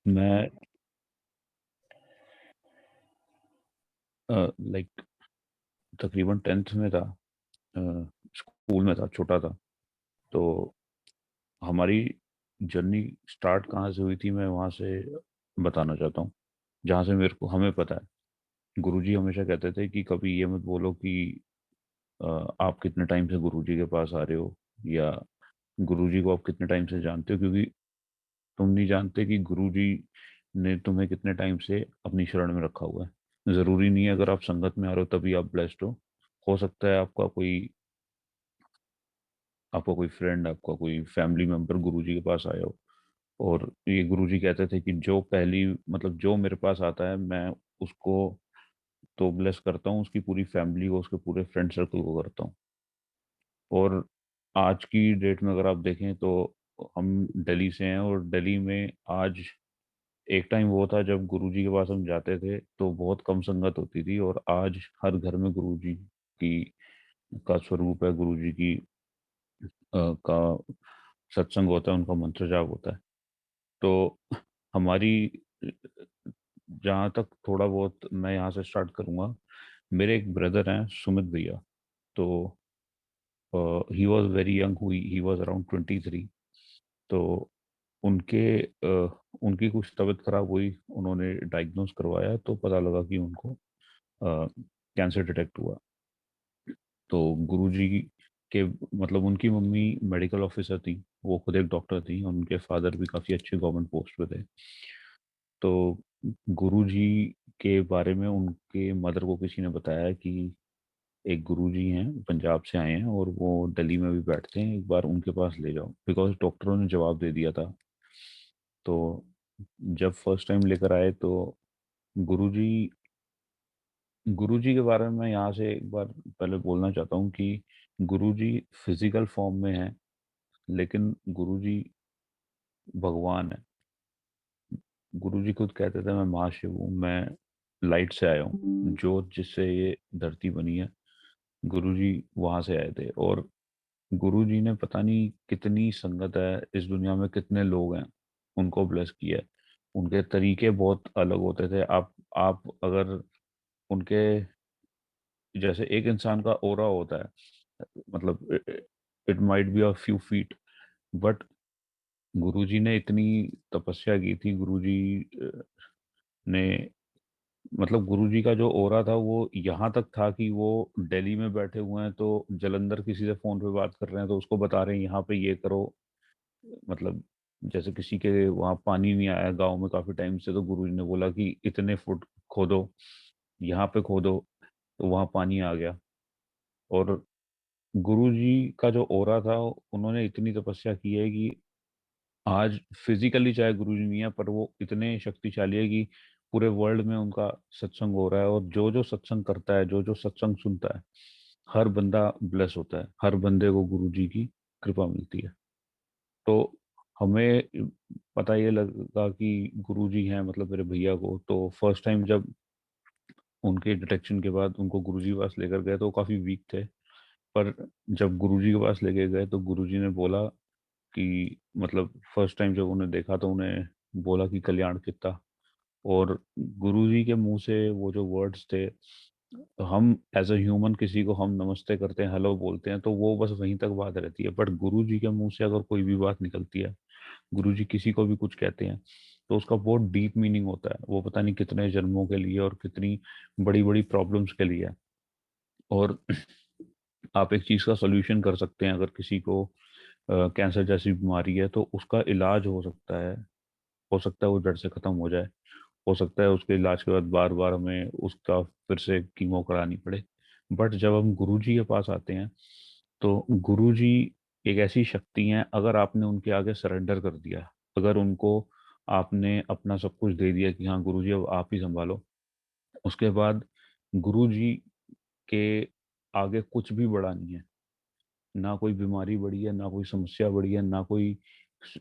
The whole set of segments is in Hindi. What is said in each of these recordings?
मैं लाइक तकरीबन 10th में था। स्कूल में था, छोटा था। तो हमारी जर्नी स्टार्ट कहाँ से हुई थी, मैं वहाँ से बताना चाहता हूँ, जहाँ से मेरे को हमें पता है। गुरुजी हमेशा कहते थे कि कभी ये मत बोलो कि आप कितने टाइम से गुरुजी के पास आ रहे हो, या गुरुजी को आप कितने टाइम से जानते हो, क्योंकि तुम नहीं जानते कि गुरुजी ने तुम्हें कितने टाइम से अपनी शरण में रखा हुआ है। जरूरी नहीं है अगर आप संगत में आ रहे हो तभी आप ब्लेस्ड हो सकता है आपका कोई फ्रेंड, आपका कोई फैमिली मेंबर गुरुजी के पास आया हो। और ये गुरुजी कहते थे कि जो पहली मतलब जो मेरे पास आता है, मैं उसको तो ब्लेस करता हूँ, उसकी पूरी फैमिली को, उसके पूरे फ्रेंड सर्कल को करता हूँ। और आज की डेट में अगर आप देखें तो हम दिल्ली से हैं, और दिल्ली में आज एक टाइम वो था जब गुरुजी के पास हम जाते थे तो बहुत कम संगत होती थी, और आज हर घर में गुरुजी की का स्वरूप है, गुरुजी की का सत्संग होता है, उनका मंत्र जाप होता है। तो हमारी जहाँ तक थोड़ा बहुत मैं यहाँ से स्टार्ट करूँगा। मेरे एक ब्रदर हैं, सुमित भैया। तो ही वॉज वेरी यंग, हुई ही वॉज अराउंड 23। तो उनके उनकी कुछ तबीयत खराब हुई, उन्होंने डायग्नोस करवाया तो पता लगा कि उनको कैंसर डिटेक्ट हुआ। तो गुरुजी के मतलब उनकी मम्मी मेडिकल ऑफिसर थी, वो खुद एक डॉक्टर थी, और उनके फादर भी काफ़ी अच्छे गवर्नमेंट पोस्ट पे थे। तो गुरुजी के बारे में उनके मदर को किसी ने बताया कि एक गुरुजी हैं, पंजाब से आए हैं और वो दिल्ली में भी बैठते हैं, एक बार उनके पास ले जाओ, बिकॉज डॉक्टरों ने जवाब दे दिया था। तो जब फर्स्ट टाइम लेकर आए तो गुरुजी गुरुजी के बारे में मैं यहाँ से एक बार पहले बोलना चाहता हूँ कि गुरुजी फिजिकल फॉर्म में है, लेकिन गुरुजी भगवान है। गुरुजी खुद कहते थे, मैं महाशिव हूँ, मैं लाइट से आया हूँ, ज्योत जिससे ये धरती बनी है। गुरुजी वहां से आए थे, और गुरुजी ने पता नहीं कितनी संगत है इस दुनिया में, कितने लोग हैं उनको ब्लेस किया है। उनके तरीके बहुत अलग होते थे। आप अगर उनके जैसे एक इंसान का ओरा होता है, मतलब it might be a few feet, but Guruji ने इतनी तपस्या की थी। गुरुजी ने मतलब गुरुजी का जो ओरा था वो यहाँ तक था कि वो दिल्ली में बैठे हुए हैं तो जलंधर किसी से फोन पे बात कर रहे हैं तो उसको बता रहे हैं यहाँ पे ये करो। मतलब जैसे किसी के वहाँ पानी नहीं आया गांव में काफी टाइम से, तो गुरुजी ने बोला कि इतने फुट खोदो, यहाँ पे खोदो, तो वहाँ पानी आ गया। और गुरुजी का जो ओरा था, उन्होंने इतनी तपस्या की है कि आज फिजिकली चाहे गुरुजी नहीं है, पर वो इतने शक्तिशाली है कि पूरे वर्ल्ड में उनका सत्संग हो रहा है, और जो जो सत्संग करता है, जो जो सत्संग सुनता है, हर बंदा ब्लेस होता है, हर बंदे को गुरुजी की कृपा मिलती है। तो हमें पता ये लगा कि गुरुजी हैं, मतलब मेरे भैया को तो फर्स्ट टाइम जब उनके डिटेक्शन के बाद उनको गुरुजी के पास लेकर गए तो वो काफी वीक थे। पर जब गुरुजी के पास लेके गए तो गुरुजी ने बोला कि मतलब फर्स्ट टाइम जब उन्हें देखा तो उन्हें बोला कि कल्याण कितना। और गुरुजी के मुंह से वो जो वर्ड्स थे, हम एज अ ह्यूमन किसी को हम नमस्ते करते हैं, हेलो बोलते हैं, तो वो बस वहीं तक बात रहती है। बट गुरुजी के मुंह से अगर कोई भी बात निकलती है, गुरुजी किसी को भी कुछ कहते हैं, तो उसका बहुत डीप मीनिंग होता है। वो पता नहीं कितने जन्मों के लिए और कितनी बड़ी बड़ी प्रॉब्लम्स के लिए है। और आप एक चीज का सोल्यूशन कर सकते हैं, अगर किसी को कैंसर जैसी बीमारी है तो उसका इलाज हो सकता है वो जड़ से खत्म हो जाए। हो सकता है उसके इलाज के बाद बार बार हमें उसका फिर से कीमो करानी पड़े। बट जब हम गुरुजी के पास आते हैं तो गुरुजी एक ऐसी शक्ति है, अगर आपने उनके आगे सरेंडर कर दिया, अगर उनको आपने अपना सब कुछ दे दिया कि हाँ गुरुजी अब आप ही संभालो, उसके बाद गुरुजी के आगे कुछ भी बड़ा नहीं है। ना कोई बीमारी बढ़ी है, ना कोई समस्या बढ़ी है, ना कोई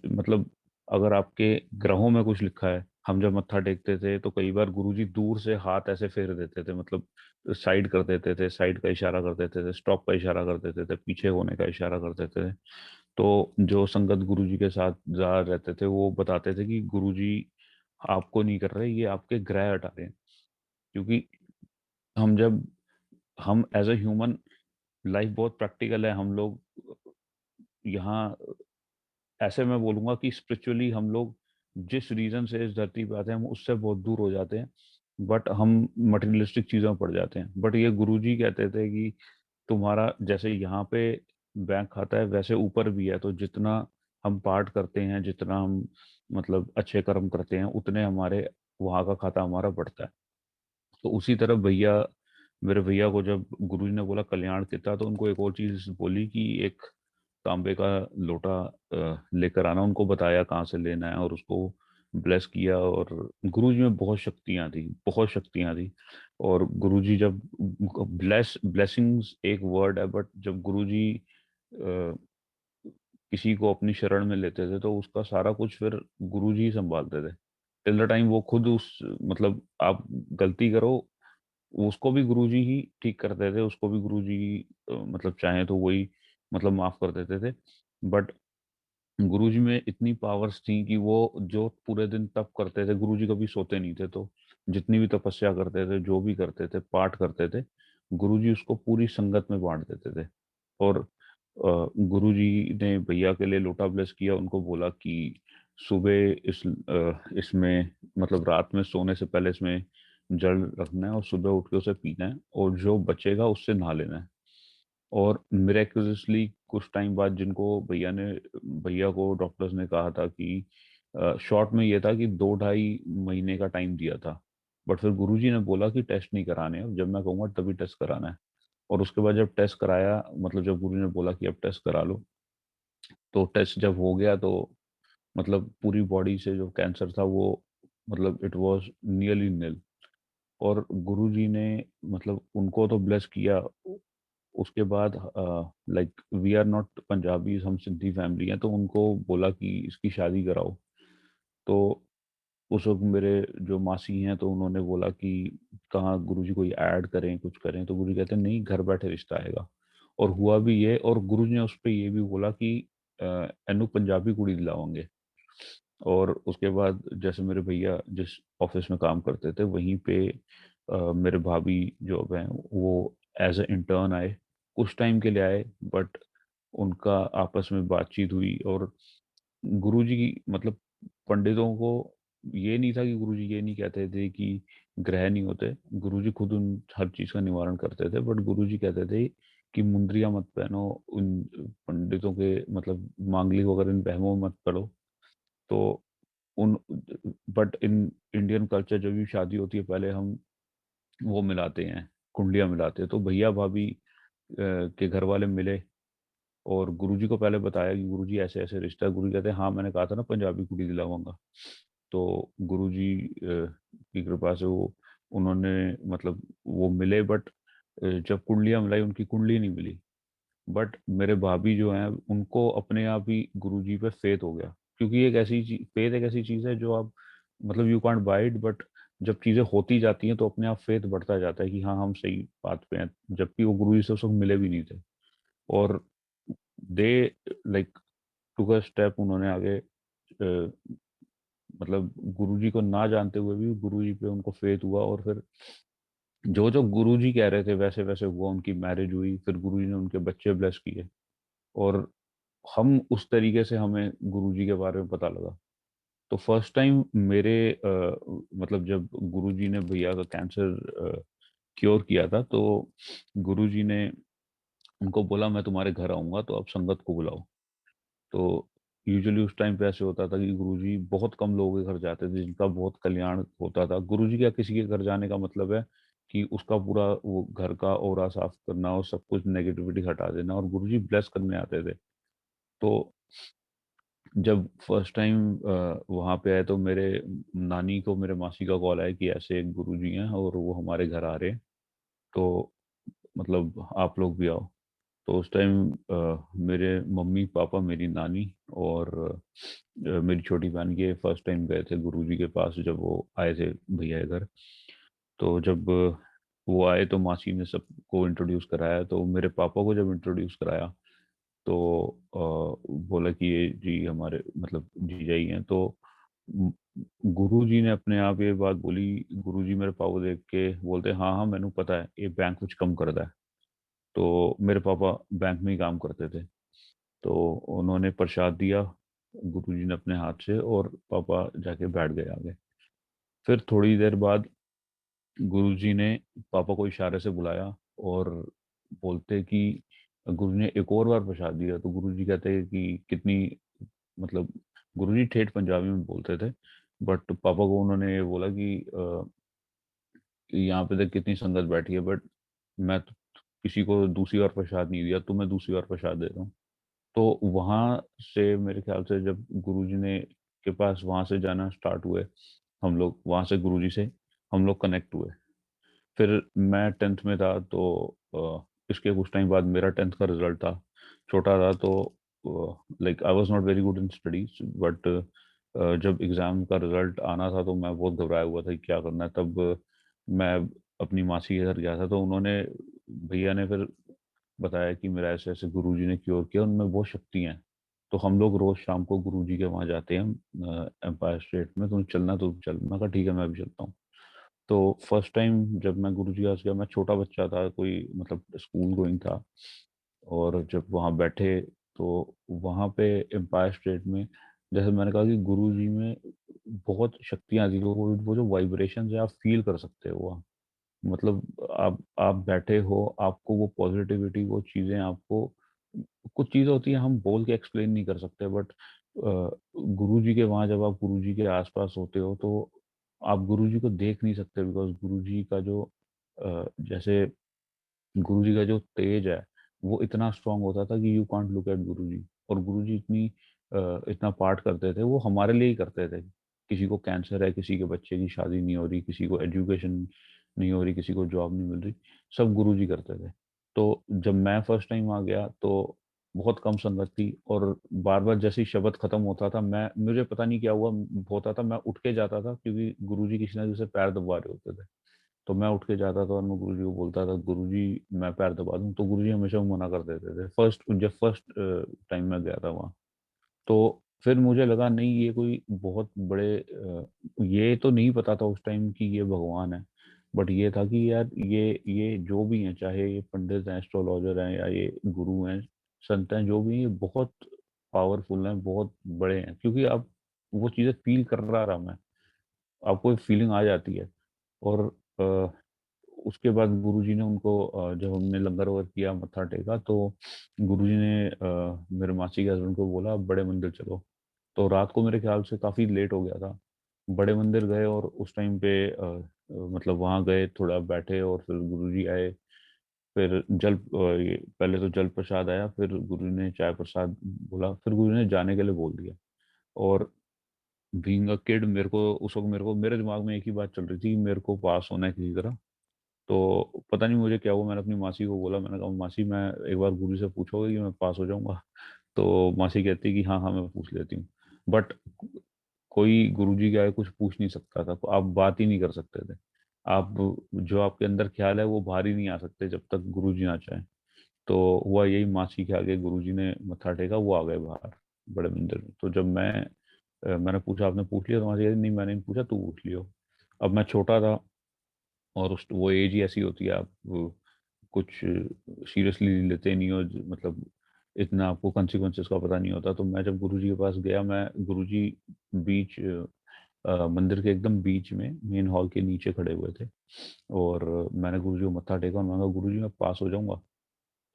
मतलब अगर आपके ग्रहों में कुछ लिखा है, हम जब मत्था टेकते थे तो कई बार गुरुजी दूर से हाथ ऐसे फेर देते थे, मतलब साइड कर देते थे, साइड का इशारा कर देते थे, स्टॉप का इशारा कर देते थे, पीछे होने का इशारा कर देते थे। तो जो संगत गुरुजी के साथ जा रहते थे वो बताते थे कि गुरुजी आपको नहीं कर रहे, ये आपके ग्रह हटा रहे हैं। क्योंकि हम जब हम एज अ ह्यूमन, लाइफ बहुत प्रैक्टिकल है। हम लोग यहाँ, ऐसे मैं बोलूंगा कि स्पिरिचुअली हम लोग जिस रीजन से इस धरती पे आते हैं हम उससे बहुत दूर हो जाते हैं, बट हम मटेरियलिस्टिक चीजों में पड़ जाते हैं। बट ये गुरुजी कहते थे कि तुम्हारा जैसे यहाँ पे बैंक खाता है वैसे ऊपर भी है, तो जितना हम पाठ करते हैं, जितना हम मतलब अच्छे कर्म करते हैं, उतने हमारे वहाँ का खाता हमारा बढ़ता है। तो उसी तरह भैया, मेरे भैया को जब गुरुजी ने बोला कल्याण कितना, तो उनको एक और चीज बोली कि एक तांबे का लोटा लेकर आना। उनको बताया कहाँ से लेना है और उसको ब्लेस किया। और गुरुजी में बहुत शक्तियां थी, बहुत शक्तियां थी। और गुरुजी जब ब्लेसिंग्स एक वर्ड है, बट जब गुरुजी किसी को अपनी शरण में लेते थे तो उसका सारा कुछ फिर गुरुजी ही संभालते थे टिल द टाइम वो खुद उस मतलब आप गलती करो, उसको भी गुरुजी ही ठीक करते थे, उसको भी गुरुजी मतलब चाहे तो वही मतलब माफ कर देते थे। बट गुरुजी में इतनी पावर्स थी कि वो जो पूरे दिन तप करते थे, गुरुजी कभी सोते नहीं थे, तो जितनी भी तपस्या करते थे, जो भी करते थे, पाठ करते थे, गुरुजी उसको पूरी संगत में बांट देते थे। और गुरुजी ने भैया के लिए लोटा ब्लेस किया, उनको बोला कि सुबह इसमें मतलब रात में सोने से पहले इसमें जल रखना है और सुबह उठ के उसे पीना है, और जो बचेगा उससे नहा लेना है। और मिरेकुलसली कुछ टाइम बाद जिनको भैया को डॉक्टर्स ने कहा था कि शॉर्ट में ये था कि 2 ढाई महीने का टाइम दिया था, बट फिर गुरुजी ने बोला कि टेस्ट नहीं कराने, अब जब मैं कहूंगा तभी टेस्ट कराना है। और उसके बाद जब टेस्ट कराया, मतलब जब गुरु ने बोला कि अब टेस्ट करा लो, तो टेस्ट जब हो गया तो मतलब पूरी बॉडी से जो कैंसर था वो मतलब इट वाज नियरली निल। और गुरुजी ने मतलब उनको तो ब्लेस किया। उसके बाद like we are not Punjabi, हम सिंधी फैमिली हैं, तो उनको बोला कि इसकी शादी कराओ। तो उस वक्त मेरे जो मासी हैं तो उन्होंने बोला कि कहाँ गुरुजी कोई ऐड करें, कुछ करें, तो गुरुजी कहते हैं नहीं, घर बैठे रिश्ता आएगा। और हुआ भी ये। और गुरुजी ने उस पर ये भी बोला कि एनु पंजाबी कुड़ी दिलावांगे। और उसके बाद जैसे मेरे भैया जिस ऑफिस में काम करते थे वहीं पे मेरे भाभी जो अब हैं वो एज ए इंटर्न आए, कुछ टाइम के लिए आए, बट उनका आपस में बातचीत हुई। और गुरुजी की मतलब पंडितों को ये नहीं था कि गुरुजी ये नहीं कहते थे कि ग्रह नहीं होते, गुरुजी खुद उन हर चीज का निवारण करते थे। बट गुरुजी कहते थे कि मुंदरियां मत पहनो, उन पंडितों के मतलब मांगलिक वगैरह इन वहमों में मत पड़ो। तो उन बट इन इंडियन कल्चर जब भी शादी होती है पहले हम वो मिलाते हैं, कुंडलियां मिलाते हैं। तो भैया भाभी के घर वाले मिले और गुरुजी को पहले बताया कि गुरुजी ऐसे ऐसे रिश्ता है। गुरुजी कहते हैं हाँ मैंने कहा था ना पंजाबी कुड़ी दिलाऊंगा। तो गुरुजी की कृपा से वो उन्होंने मतलब वो मिले। बट जब कुंडलियां मिलाई उनकी कुंडली नहीं मिली। बट मेरे भाभी जो हैं उनको अपने आप ही गुरुजी पे फेथ हो गया। क्योंकि एक ऐसी चीज, फेथ एक ऐसी चीज है जो आप मतलब you can't buy it, but जब चीजें होती जाती हैं तो अपने आप फेथ बढ़ता जाता है कि हाँ हम सही बात पे हैं, जबकि वो गुरुजी से उस वक्त मिले भी नहीं थे। और they like took a step, उन्होंने आगे मतलब गुरुजी को ना जानते हुए भी गुरुजी पे उनको फेथ हुआ। और फिर जो जो गुरुजी कह रहे थे वैसे वैसे हुआ, उनकी मैरिज हुई, फिर गुरुजी ने उनके बच्चे ब्लेस किए। और हम उस तरीके से हमें गुरुजी के बारे में पता लगा। तो फर्स्ट टाइम मेरे मतलब जब गुरुजी ने भैया का कैंसर क्योर किया था, तो गुरुजी ने उनको बोला मैं तुम्हारे घर आऊंगा तो आप संगत को बुलाओ। तो यूजुअली उस टाइम पे ऐसे होता था कि गुरुजी बहुत कम लोगों के घर जाते थे जिनका बहुत कल्याण होता था। गुरुजी का किसी के घर जाने का मतलब है कि उसका पूरा वो घर का ऑरा साफ करना और सब कुछ नेगेटिविटी हटा देना, और गुरुजी ब्लेस करने आते थे। तो जब फर्स्ट टाइम वहां पे आए तो मेरे नानी को मेरे मासी का कॉल आया कि ऐसे एक गुरुजी हैं और वो हमारे घर आ रहे हैं, तो मतलब आप लोग भी आओ। तो उस टाइम मेरे मम्मी पापा, मेरी नानी और मेरी छोटी बहन के फर्स्ट टाइम गए थे गुरुजी के पास जब वो आए थे भैया के घर। तो जब वो आए तो मासी ने सबको इंट्रोड्यूस कराया। तो मेरे पापा को जब इंट्रोड्यूस कराया तो बोला कि ये जी हमारे मतलब जीजा ही हैं। तो म- गुरुजी ने अपने आप ये बात बोली। गुरुजी मेरे पापा को देख के बोलते, हाँ हाँ मैंने पता है ये बैंक कुछ कम करता है। तो मेरे पापा बैंक में ही काम करते थे। तो उन्होंने प्रसाद दिया गुरुजी ने अपने हाथ से, और पापा जाके बैठ गए आगे। फिर थोड़ी देर बाद गुरुजी ने पापा को इशारे से बुलाया, और बोलते कि गुरु ने एक और बार प्रसाद दिया। तो गुरुजी कहते हैं कि कितनी, मतलब गुरुजी ठेठ पंजाबी में बोलते थे, बट पापा को उन्होंने ये बोला कि यहाँ पे देख कितनी संगत बैठी है, बट मैं तो किसी को दूसरी बार प्रसाद नहीं दिया, तुम्हें दूसरी बार प्रसाद दे रहा हूँ। तो वहां से मेरे ख्याल से जब गुरुजी ने के पास वहां से जाना स्टार्ट हुए हम लोग, वहां से गुरुजी से हम लोग कनेक्ट हुए। फिर मैं टेंथ में था, तो इसके कुछ टाइम बाद मेरा टेंथ का रिजल्ट था। छोटा था तो like I was not very good in studies, but जब एग्जाम का रिजल्ट आना था तो मैं बहुत घबराया हुआ था कि क्या करना है। तब मैं अपनी मासी के घर गया था, तो उन्होंने, भैया ने फिर बताया कि मेरा ऐसे ऐसे गुरुजी ने क्योर किया, उनमें बहुत शक्ति है। तो हम लोग रोज शाम को गुरुजी के वहाँ जाते हैं एम्पायर स्टेट में, तो चलना तो चल। मैं कहा ठीक है मैं भी चलता हूँ। तो फर्स्ट टाइम जब मैं गुरुजी के पास गया, मैं छोटा बच्चा था, कोई मतलब स्कूल गोइंग था। और जब वहाँ बैठे तो वहाँ पे एम्पायर स्टेट में, जैसे मैंने कहा कि गुरुजी में बहुत शक्तियाँ थी, वो जो वाइब्रेशन है आप फील कर सकते हो वहाँ। मतलब आप बैठे हो, आपको वो पॉजिटिविटी, वो चीजें आपको, कुछ चीजें होती है हम बोल के एक्सप्लेन नहीं कर सकते, बट गुरुजी के वहां जब आप गुरुजी के आसपास होते हो तो आप गुरुजी को देख नहीं सकते, बिकॉज गुरुजी का जो जैसे गुरुजी का जो तेज है वो इतना स्ट्रांग होता था कि यू कांट लुक एट गुरुजी। और गुरुजी इतना पाठ करते थे, वो हमारे लिए ही करते थे। किसी को कैंसर है, किसी के बच्चे की शादी नहीं हो रही, किसी को एजुकेशन नहीं हो रही, किसी को जॉब नहीं मिल रही, सब गुरुजी करते थे। तो जब मैं फर्स्ट टाइम आ गया तो बहुत कम संगत थी, और बार बार जैसे ही शब्द खत्म होता था, मैं मुझे पता नहीं क्या हुआ होता था, मैं उठ के जाता था, क्योंकि गुरुजी किसी ना किसी से पैर दबा रहे होते थे। तो मैं उठ के जाता था और मैं गुरुजी को बोलता था, गुरुजी मैं पैर दबा दूं। तो गुरुजी हमेशा मना कर देते थे, जब फर्स्ट टाइम मैं गया था वहाँ। तो फिर मुझे लगा नहीं ये कोई बहुत बड़े ये तो नहीं पता था उस टाइम कि ये भगवान है, बट ये था कि यार ये जो भी हैं, चाहे ये पंडित हैं, एस्ट्रोलॉजर हैं, या ये गुरु हैं, संत हैं, जो भी हैं, ये बहुत पावरफुल हैं, बहुत बड़े हैं, क्योंकि आप वो चीज़ें फील कर रहा मैं, आपको एक फीलिंग आ जाती है। और अ, उसके बाद गुरुजी ने उनको जब हमने लंगर वगर किया, मत्था टेका, तो गुरुजी ने मेरे मासी के हस्बैंड को बोला अब बड़े मंदिर चलो। तो रात को मेरे ख्याल से काफ़ी लेट हो गया था। बड़े मंदिर गए, और उस टाइम पे मतलब वहाँ गए, थोड़ा बैठे, और फिर गुरुजी आए। फिर पहले तो जल प्रसाद आया, फिर गुरु ने चाय प्रसाद बोला, फिर गुरु ने जाने के लिए बोल दिया। और बीइंग अ किड, मेरे को उस वक्त, मेरे दिमाग में एक ही बात चल रही थी, मेरे को पास होना है किसी तरह। तो पता नहीं मुझे क्या हुआ, मैंने अपनी मासी को बोला, मैंने कहा मासी मैं एक बार गुरु से पूछोगे कि मैं पास हो जाऊंगा? तो मासी कहती कि हाँ हाँ मैं पूछ लेती हूँ। बट कोई गुरुजी के आगे कुछ पूछ नहीं सकता था, आप बात ही नहीं कर सकते थे। आप जो आपके अंदर ख्याल है वो बाहर ही नहीं आ सकते जब तक गुरुजी ना चाहे। तो हुआ यही, मासी के आगे गुरुजी ने मत्था टेका, वो आ गए बाहर बड़े मंदिर में। तो जब मैंने पूछा आपने पूछ लिया, तो मासी कहती नहीं मैंने नहीं पूछा, तू पूछ लियो। अब मैं छोटा था, और उस वो एज ही ऐसी होती है, आप कुछ सीरियसली लेते नहीं हो, मतलब इतना आपको कॉन्सिक्वेंसेस का पता नहीं होता। तो मैं जब गुरुजी के पास गया, मैं गुरुजी बीच मंदिर के एकदम बीच में मेन हॉल के नीचे खड़े हुए थे, और मैंने गुरुजी को मत्था टेका, और मैंने कहा गुरुजी मैं पास हो जाऊंगा?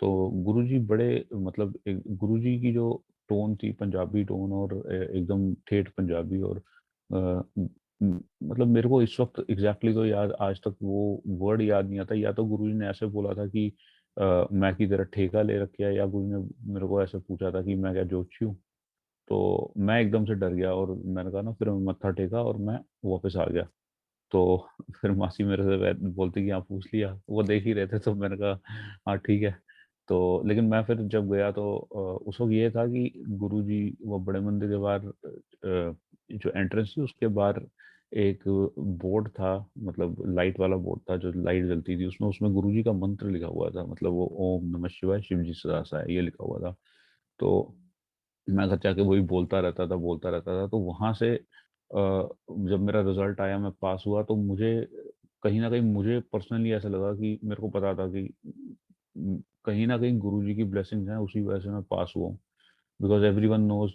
तो गुरुजी बड़े, मतलब गुरुजी की जो टोन थी, पंजाबी टोन, और एकदम ठेठ पंजाबी, और मतलब मेरे को इस वक्त एग्जैक्टली तो याद, आज तक वो वर्ड याद नहीं आता। या तो गुरुजी ने ऐसे बोला था कि मैं की तरह ठेका ले रखा है, या गुरु ने मेरे को ऐसे पूछा था कि मैं क्या जोशी हूँ। तो मैं एकदम से डर गया, और मैंने कहा ना, फिर मैं मत्था टेका और मैं वापस आ गया। तो फिर मासी मेरे से बोलती कि आप पूछ लिया, वो देख ही रहे थे, तो मैंने कहा हाँ ठीक है। तो लेकिन मैं फिर जब गया तो उस वक्त ये था कि गुरुजी वो बड़े मंदिर के बाहर जो एंट्रेंस थी उसके बाहर एक बोर्ड था, मतलब लाइट वाला बोर्ड था, जो लाइट जलती थी, उसमें उसमें गुरुजी का मंत्र लिखा हुआ था, मतलब वो ओम नमः शिवाय शिव जी सदा सहाय ये लिखा हुआ था। तो मैं घर जाके वही बोलता रहता था, बोलता रहता था। तो वहां से जब मेरा रिज़ल्ट आया, मैं पास हुआ, तो मुझे कहीं न कहीं मुझे पर्सनली ऐसा लगा कि मेरे को पता था कि कहीं न कहीं गुरुजी की ब्लेसिंग्स हैं, उसी वजह से मैं पास हुआ हूँ। Because everyone knows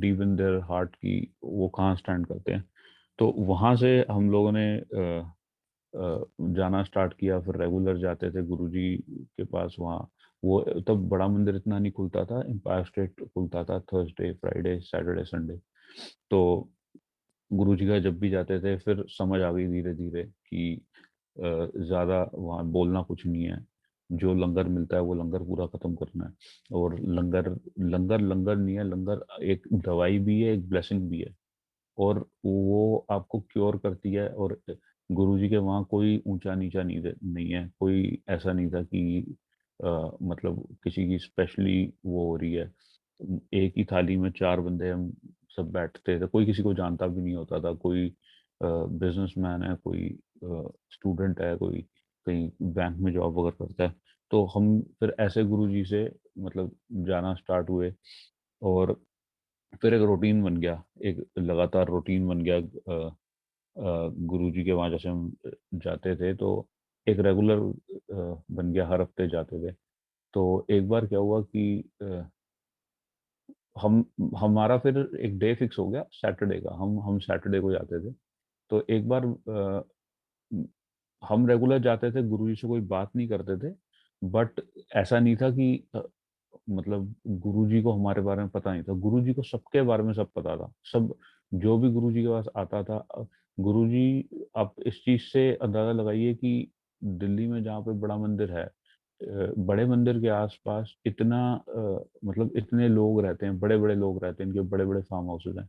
deep in their heart कि वो कहाँ स्टैंड करते हैं। तो वहाँ से हम लोगों ने जाना स्टार्ट किया, फिर रेगुलर जाते थे गुरुजी के पास वहाँ। वो तब बड़ा मंदिर इतना नहीं खुलता था, एम्पायर स्टेट खुलता था थर्सडे, फ्राइडे, सैटरडे, संडे। तो गुरुजी का जब भी जाते थे, फिर समझ आ गई धीरे-धीरे कि ज़्यादा वहाँ बोलना कुछ नहीं है। जो लंगर मिलता है, वो लंगर पूरा खत्म करना है। और लंगर लंगर लंगर नहीं है, लंगर एक दवाई भी है, एक ब्लेसिंग भी है। और वो आपको क्योर करती है। और गुरुजी के वहाँ कोई ऊँचा-नीचा नहीं है। कोई ऐसा नहीं था कि मतलब किसी की स्पेशली वो हो रही है। एक ही थाली में 4 बंदे हम सब बैठते थे। कोई किसी को जानता भी नहीं होता था। कोई बिज़नेसमैन है, कोई स्टूडेंट है, कोई कहीं बैंक में जॉब वगैरह करता है। तो हम फिर ऐसे गुरुजी से मतलब जाना स्टार्ट हुए। और फिर एक रूटीन बन गया, एक लगातार रूटीन बन गया। गुरुजी के वहाँ जैसे हम जाते थे, तो एक रेगुलर बन गया, हर हफ्ते जाते थे। तो एक बार क्या हुआ कि हम हमारा फिर एक डे फिक्स हो गया सैटरडे का, हम सैटरडे को जाते थे। तो एक बार हम रेगुलर जाते थे, गुरुजी से कोई बात नहीं करते थे। बट ऐसा नहीं था कि मतलब गुरुजी को हमारे बारे में पता नहीं था। गुरुजी को सबके बारे में सब पता था। सब जो भी गुरुजी के पास आता था गुरुजी, आप इस चीज़ से अंदाज़ा लगाइए कि दिल्ली में जहाँ पे बड़ा मंदिर है, बड़े मंदिर के आस-पास इतना मतलब इतने लोग रहते हैं, बड़े-बड़े लोग रहते हैं, इनके बड़े-बड़े फार्म हाउसेज़ हैं।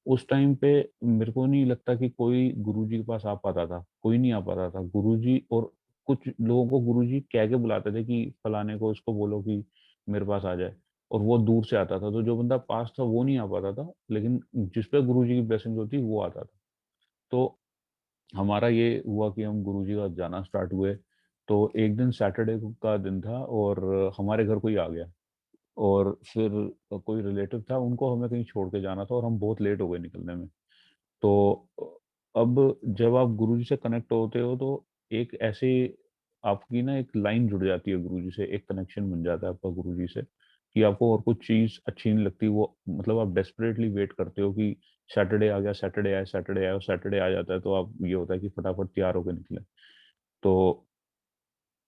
उस टाइम पे मेरे को नहीं लगता कि कोई गुरुजी के पास आ पाता था, कोई नहीं आ पाता था। गुरुजी और कुछ लोगों को गुरुजी कह के बुलाते थे कि फलाने को इसको बोलो कि मेरे पास आ जाए, और वो दूर से आता था। तो जो बंदा पास था वो नहीं आ पाता था, लेकिन जिस पे गुरुजी की ब्लेसिंग होती वो आता था। तो हमारा ये हुआ कि हम गुरुजी के पास जाना स्टार्ट हुए। तो एक दिन सैटरडे का दिन था और हमारे घर कोई आ गया। और फिर कोई रिलेटिव था, उनको हमें कहीं छोड़ के जाना था और हम बहुत लेट हो गए निकलने में। तो अब जब आप गुरुजी से कनेक्ट होते हो, तो एक ऐसे आपकी ना एक लाइन जुड़ जाती है गुरुजी से, एक कनेक्शन बन जाता है आपका गुरुजी से कि आपको और कुछ चीज़ अच्छी नहीं लगती। वो मतलब आप डेस्परेटली वेट करते हो कि सैटरडे आ गया, सैटरडे आए, सैटरडे आए, और सैटरडे आ जाता है तो आप ये होता है कि फटाफट तैयार होके निकलें। तो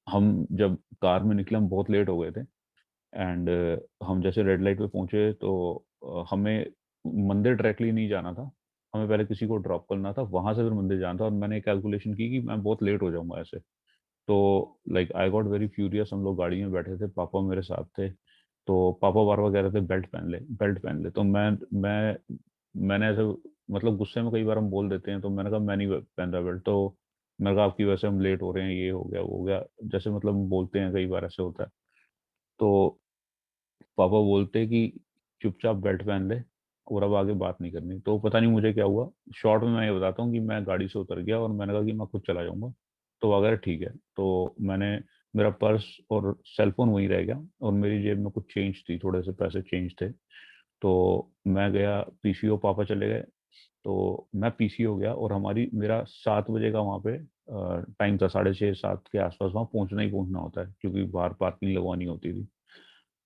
हम जब कार में निकले, हम बहुत लेट हो गए थे। एंड हम जैसे रेड लाइट पे पहुँचे, तो हमें मंदिर डायरेक्टली नहीं जाना था। हमें पहले किसी को ड्रॉप करना था, वहाँ से फिर मंदिर जाना था। और मैंने कैलकुलेशन की कि मैं बहुत लेट हो जाऊँगा ऐसे। तो like I got very furious. हम लोग गाड़ी में बैठे थे, पापा मेरे साथ थे। तो पापा बार-बार कह रहे थे बेल्ट पहन ले, बेल्ट पहन ले। तो मैंने ऐसे मतलब गुस्से में कई बार हम बोल देते हैं, तो मैंने कहा मैं नहीं पहन रहा बेल्ट। तो मैंने कहा आपकी वजह से हम लेट हो रहे हैं, ये हो गया, वो हो गया। जैसे मतलब हम बोलते हैं, कई बार ऐसे होता है। तो पापा बोलते कि चुपचाप बेल्ट पहन ले और अब आगे बात नहीं करनी। तो पता नहीं मुझे क्या हुआ, शॉर्ट में मैं ये बताता हूँ कि मैं गाड़ी से उतर गया और मैंने कहा कि मैं खुद चला जाऊँगा। तो वो कह रहे ठीक है। तो मैंने मेरा पर्स और सेल फ़ोन वहीं रह गया और मेरी जेब में कुछ चेंज थी, थोड़े से पैसे चेंज थे। तो मैं गया पीसीओ, पापा चले गए। तो मैं पीसीओ गया और मेरा 7 बजे का वहाँ पे टाइम था, साढ़े 6 7 के आस-पास वहाँ पहुँचना ही पहुँचना होता है, क्योंकि बाहर पार्किंग लगवानी होती थी।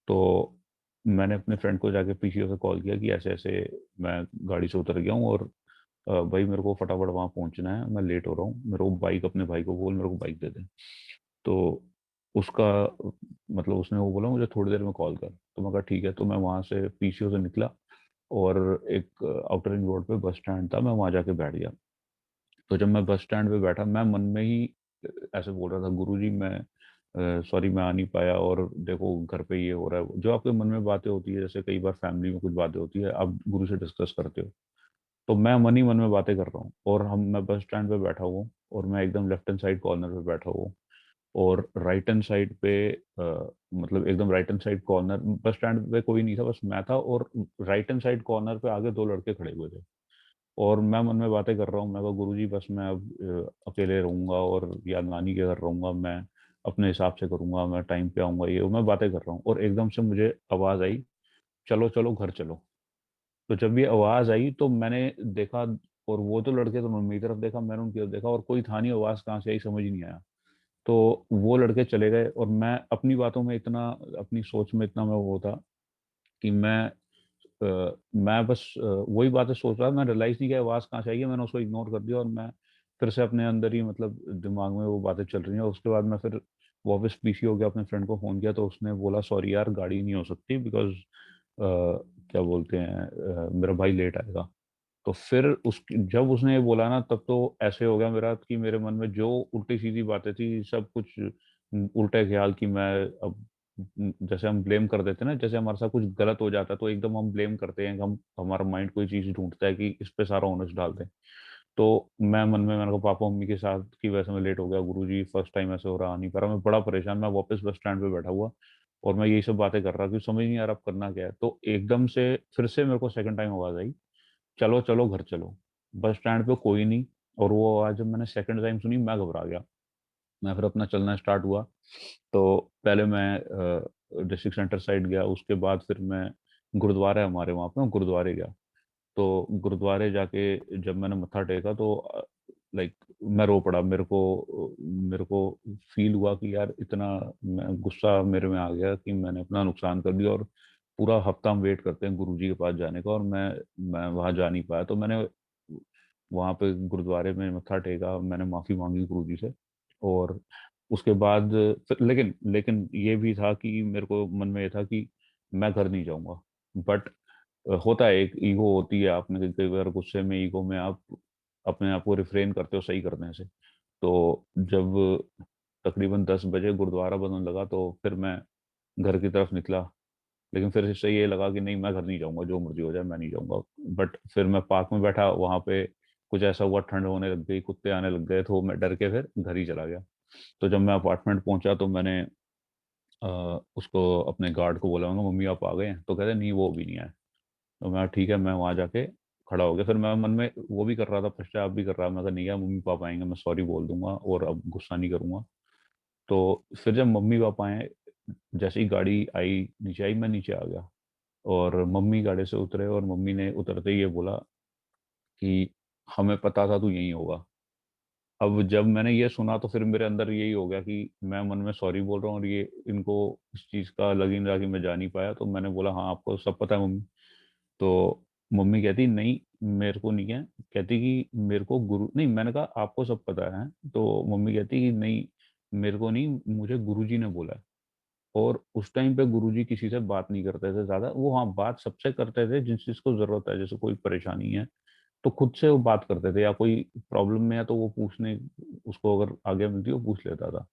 तो मैंने अपने फ्रेंड को जाके पीसीओ से कॉल किया कि ऐसे-ऐसे मैं गाड़ी से उतर गया हूँ और भाई मेरे को फटाफट वहाँ पहुँचना है, मैं लेट हो रहा हूँ। मेरे को बाइक, अपने भाई को बोल मेरे को बाइक दे दे। तो उसका मतलब उसने वो बोला मुझे थोड़ी देर में कॉल कर। तो मैं कहा ठीक है। तो मैं वहाँ से पीसीओ से निकला और एक आउटर रिंग रोड पे बस स्टैंड था, मैं वहाँ जाके बैठ गया। तो जब मैं बस स्टैंड पे बैठा, मैं मन में ही ऐसे बोल रहा था, गुरुजी मैं सॉरी मैं आ नहीं पाया, और देखो घर पे ये हो रहा है। जो आपके मन में बातें होती है, जैसे कई बार फैमिली में कुछ बातें होती है, आप गुरु से डिस्कस करते हो। तो मैं मन ही मन में बातें कर रहा हूँ और हम मैं बस स्टैंड पे बैठा हुआ हूँ और मैं एकदम लेफ्ट हैंड साइड कॉर्नर पे बैठा हुआ हूँ। और राइट हैंड साइड पे मतलब एकदम right hand side corner, bus stand पे कोई नहीं था, बस मैं था। और राइट हैंड साइड कॉर्नर पे आगे 2 लड़के खड़े हुए थे। और मैं मन में बातें कर रहा हूँ, मैं कहा गुरुजी बस मैं अब अकेले रहूँगा और या नानी के घर रहूँगा, मैं अपने हिसाब से करूँगा, मैं टाइम पे आऊँगा, ये मैं बातें कर रहा हूँ। और एकदम से मुझे आवाज़ आई, चलो, चलो घर चलो। तो जब ये आवाज़ आई तो मैंने देखा, और वो तो लड़के तो मेरी तरफ देखा, मैंने उनकी तरफ देखा, और कोई था नहीं, आवाज़ कहाँ से आई समझ ही नहीं आया। तो वो लड़के चले गए और मैं अपनी बातों में इतना, अपनी सोच में इतना मैं वो था कि मैं बस वही बातें सोच रहा था, मैं रियलाइज़ नहीं किया आवाज़ कहाँ से आई है, मैंने उसको इग्नोर कर दिया और मैं फिर से अपने अंदर ही मतलब दिमाग में वो बातें चल रही हैं। और उसके बाद मैं फिर वापस पीछे हो गया, अपने फ्रेंड को फ़ोन किया तो उसने बोला सॉरी यार गाड़ी नहीं हो सकती, बिकॉज़ क्या बोलते हैं, मेरा भाई लेट आएगा। तो फिर उस जब उसने ये बोला ना तब तो ऐसे हो गया मेरा कि मेरे मन में जो उल्टी-सीधी बातें थी सब कुछ उल्टे ख़्याल कि मैं अब जैसे हम ब्लेम कर देते हैं ना, जैसे हमारे साथ कुछ गलत हो जाता है तो एकदम हम ब्लेम करते हैं, हम हमारा माइंड कोई चीज़ ढूँढता है कि इस पे सारा ओनस डाल दें। तो मैं मन में मैंने कहा पापा-मम्मी के साथ की वजह से मैं लेट हो गया, गुरुजी फर्स्ट टाइम ऐसे हो रहा, आ नहीं पा रहा, मैं बड़ा परेशान, मैं वापस बस स्टैंड पे बैठा हुआ और मैं यही सब बातें कर रहा कि समझ नहीं आ रहा अब करना क्या है। तो एकदम से फिर से मेरे को सेकंड टाइम आवाज़ आई, चलो, चलो, घर चलो। बस स्टैंड पे कोई नहीं, और वो आवाज़ जब मैंने सेकंड टाइम सुनी मैं घबरा गया। मैं फिर अपना चलना स्टार्ट हुआ। तो पहले मैं डिस्ट्रिक्ट सेंटर साइड गया, उसके बाद फिर मैं गुरुद्वारा है हमारे वहाँ पे, मैं गुरुद्वारे गया। तो गुरुद्वारे जाके जब मैंने मत्था टेका तो लाइक मैं रो पड़ा। मेरे को फ़ील हुआ कि यार इतना मैं गुस्सा मेरे में आ गया कि मैंने अपना नुकसान कर दिया, और पूरा हफ्ता हम वेट करते हैं गुरुजी के पास जाने का, और मैं वहाँ जा नहीं पाया। तो मैंने वहाँ पे गुरुद्वारे में मत्था टेका, मैंने माफ़ी माँगी गुरुजी से, और उसके बाद फिर लेकिन लेकिन ये भी था कि मेरे को मन में ये था कि मैं घर नहीं जाऊँगा। बट होता है, एक ईगो होती है, आप में कई बार गुस्से में, ईगो में आप अपने आप को रिफ्रेन करते हो सही करने से। तो जब तकरीबन 10 बजे गुरुद्वारा बजने लगा तो फिर मैं घर की तरफ निकला। लेकिन फिर इससे ये लगा कि नहीं मैं घर नहीं जाऊँगा, जो मर्ज़ी हो जाए मैं नहीं जाऊँगा। बट फिर मैं पार्क में बैठा, वहाँ पे कुछ ऐसा हुआ, ठंड होने लग गई, कुत्ते आने लग गए, तो मैं डर के फिर घर ही चला गया। तो जब मैं अपार्टमेंट पहुँचा तो मैंने उसको, अपने गार्ड को बोला, मैंने कहा मम्मी आप आ गए हैं? तो कहते नहीं वो अभी नहीं आए। तो मैं ठीक है, मैं वहाँ जाके खड़ा हो गया। फिर मैं मन में वो भी कर रहा था, पश्चाताप भी कर रहा, मैं कहा नहीं यार मम्मी-पापा आएँगे, मैं सॉरी बोल दूँगा और अब गुस्सा नहीं करूँगा। तो फिर जब मम्मी-पापा आए, जैसे ही गाड़ी आई, नीचे आई, मैं नीचे आ गया और मम्मी गाड़ी से उतरे और मम्मी ने उतरते ही ये बोला कि हमें पता था तू यहीं होगा। अब जब मैंने ये सुना तो फिर मेरे अंदर यही हो गया कि मैं मन में सॉरी बोल रहा हूँ और ये इनको इस चीज़ का लग ही नहीं रहा कि मैं जा नहीं पाया। तो मैंने बोला हाँ, आपको सब पता है मम्मी। तो मम्मी कहती नहीं मेरे को नहीं है, कहती कि मेरे को गुरु नहीं, मैंने कहा आपको सब पता है। तो मम्मी कहती कि नहीं मेरे को नहीं, मुझे गुरुजी ने बोला है। और उस टाइम पे गुरुजी किसी से बात नहीं करते थे ज़्यादा, वो हाँ, बात सबसे करते थे जिस चीज़ को ज़रूरत है, जैसे कोई परेशानी है, तो खुद से वो बात करते थे, या कोई प्रॉब्लम में है तो वो पूछने, उसको अगर आज्ञा मिलती वो पूछ लेता था।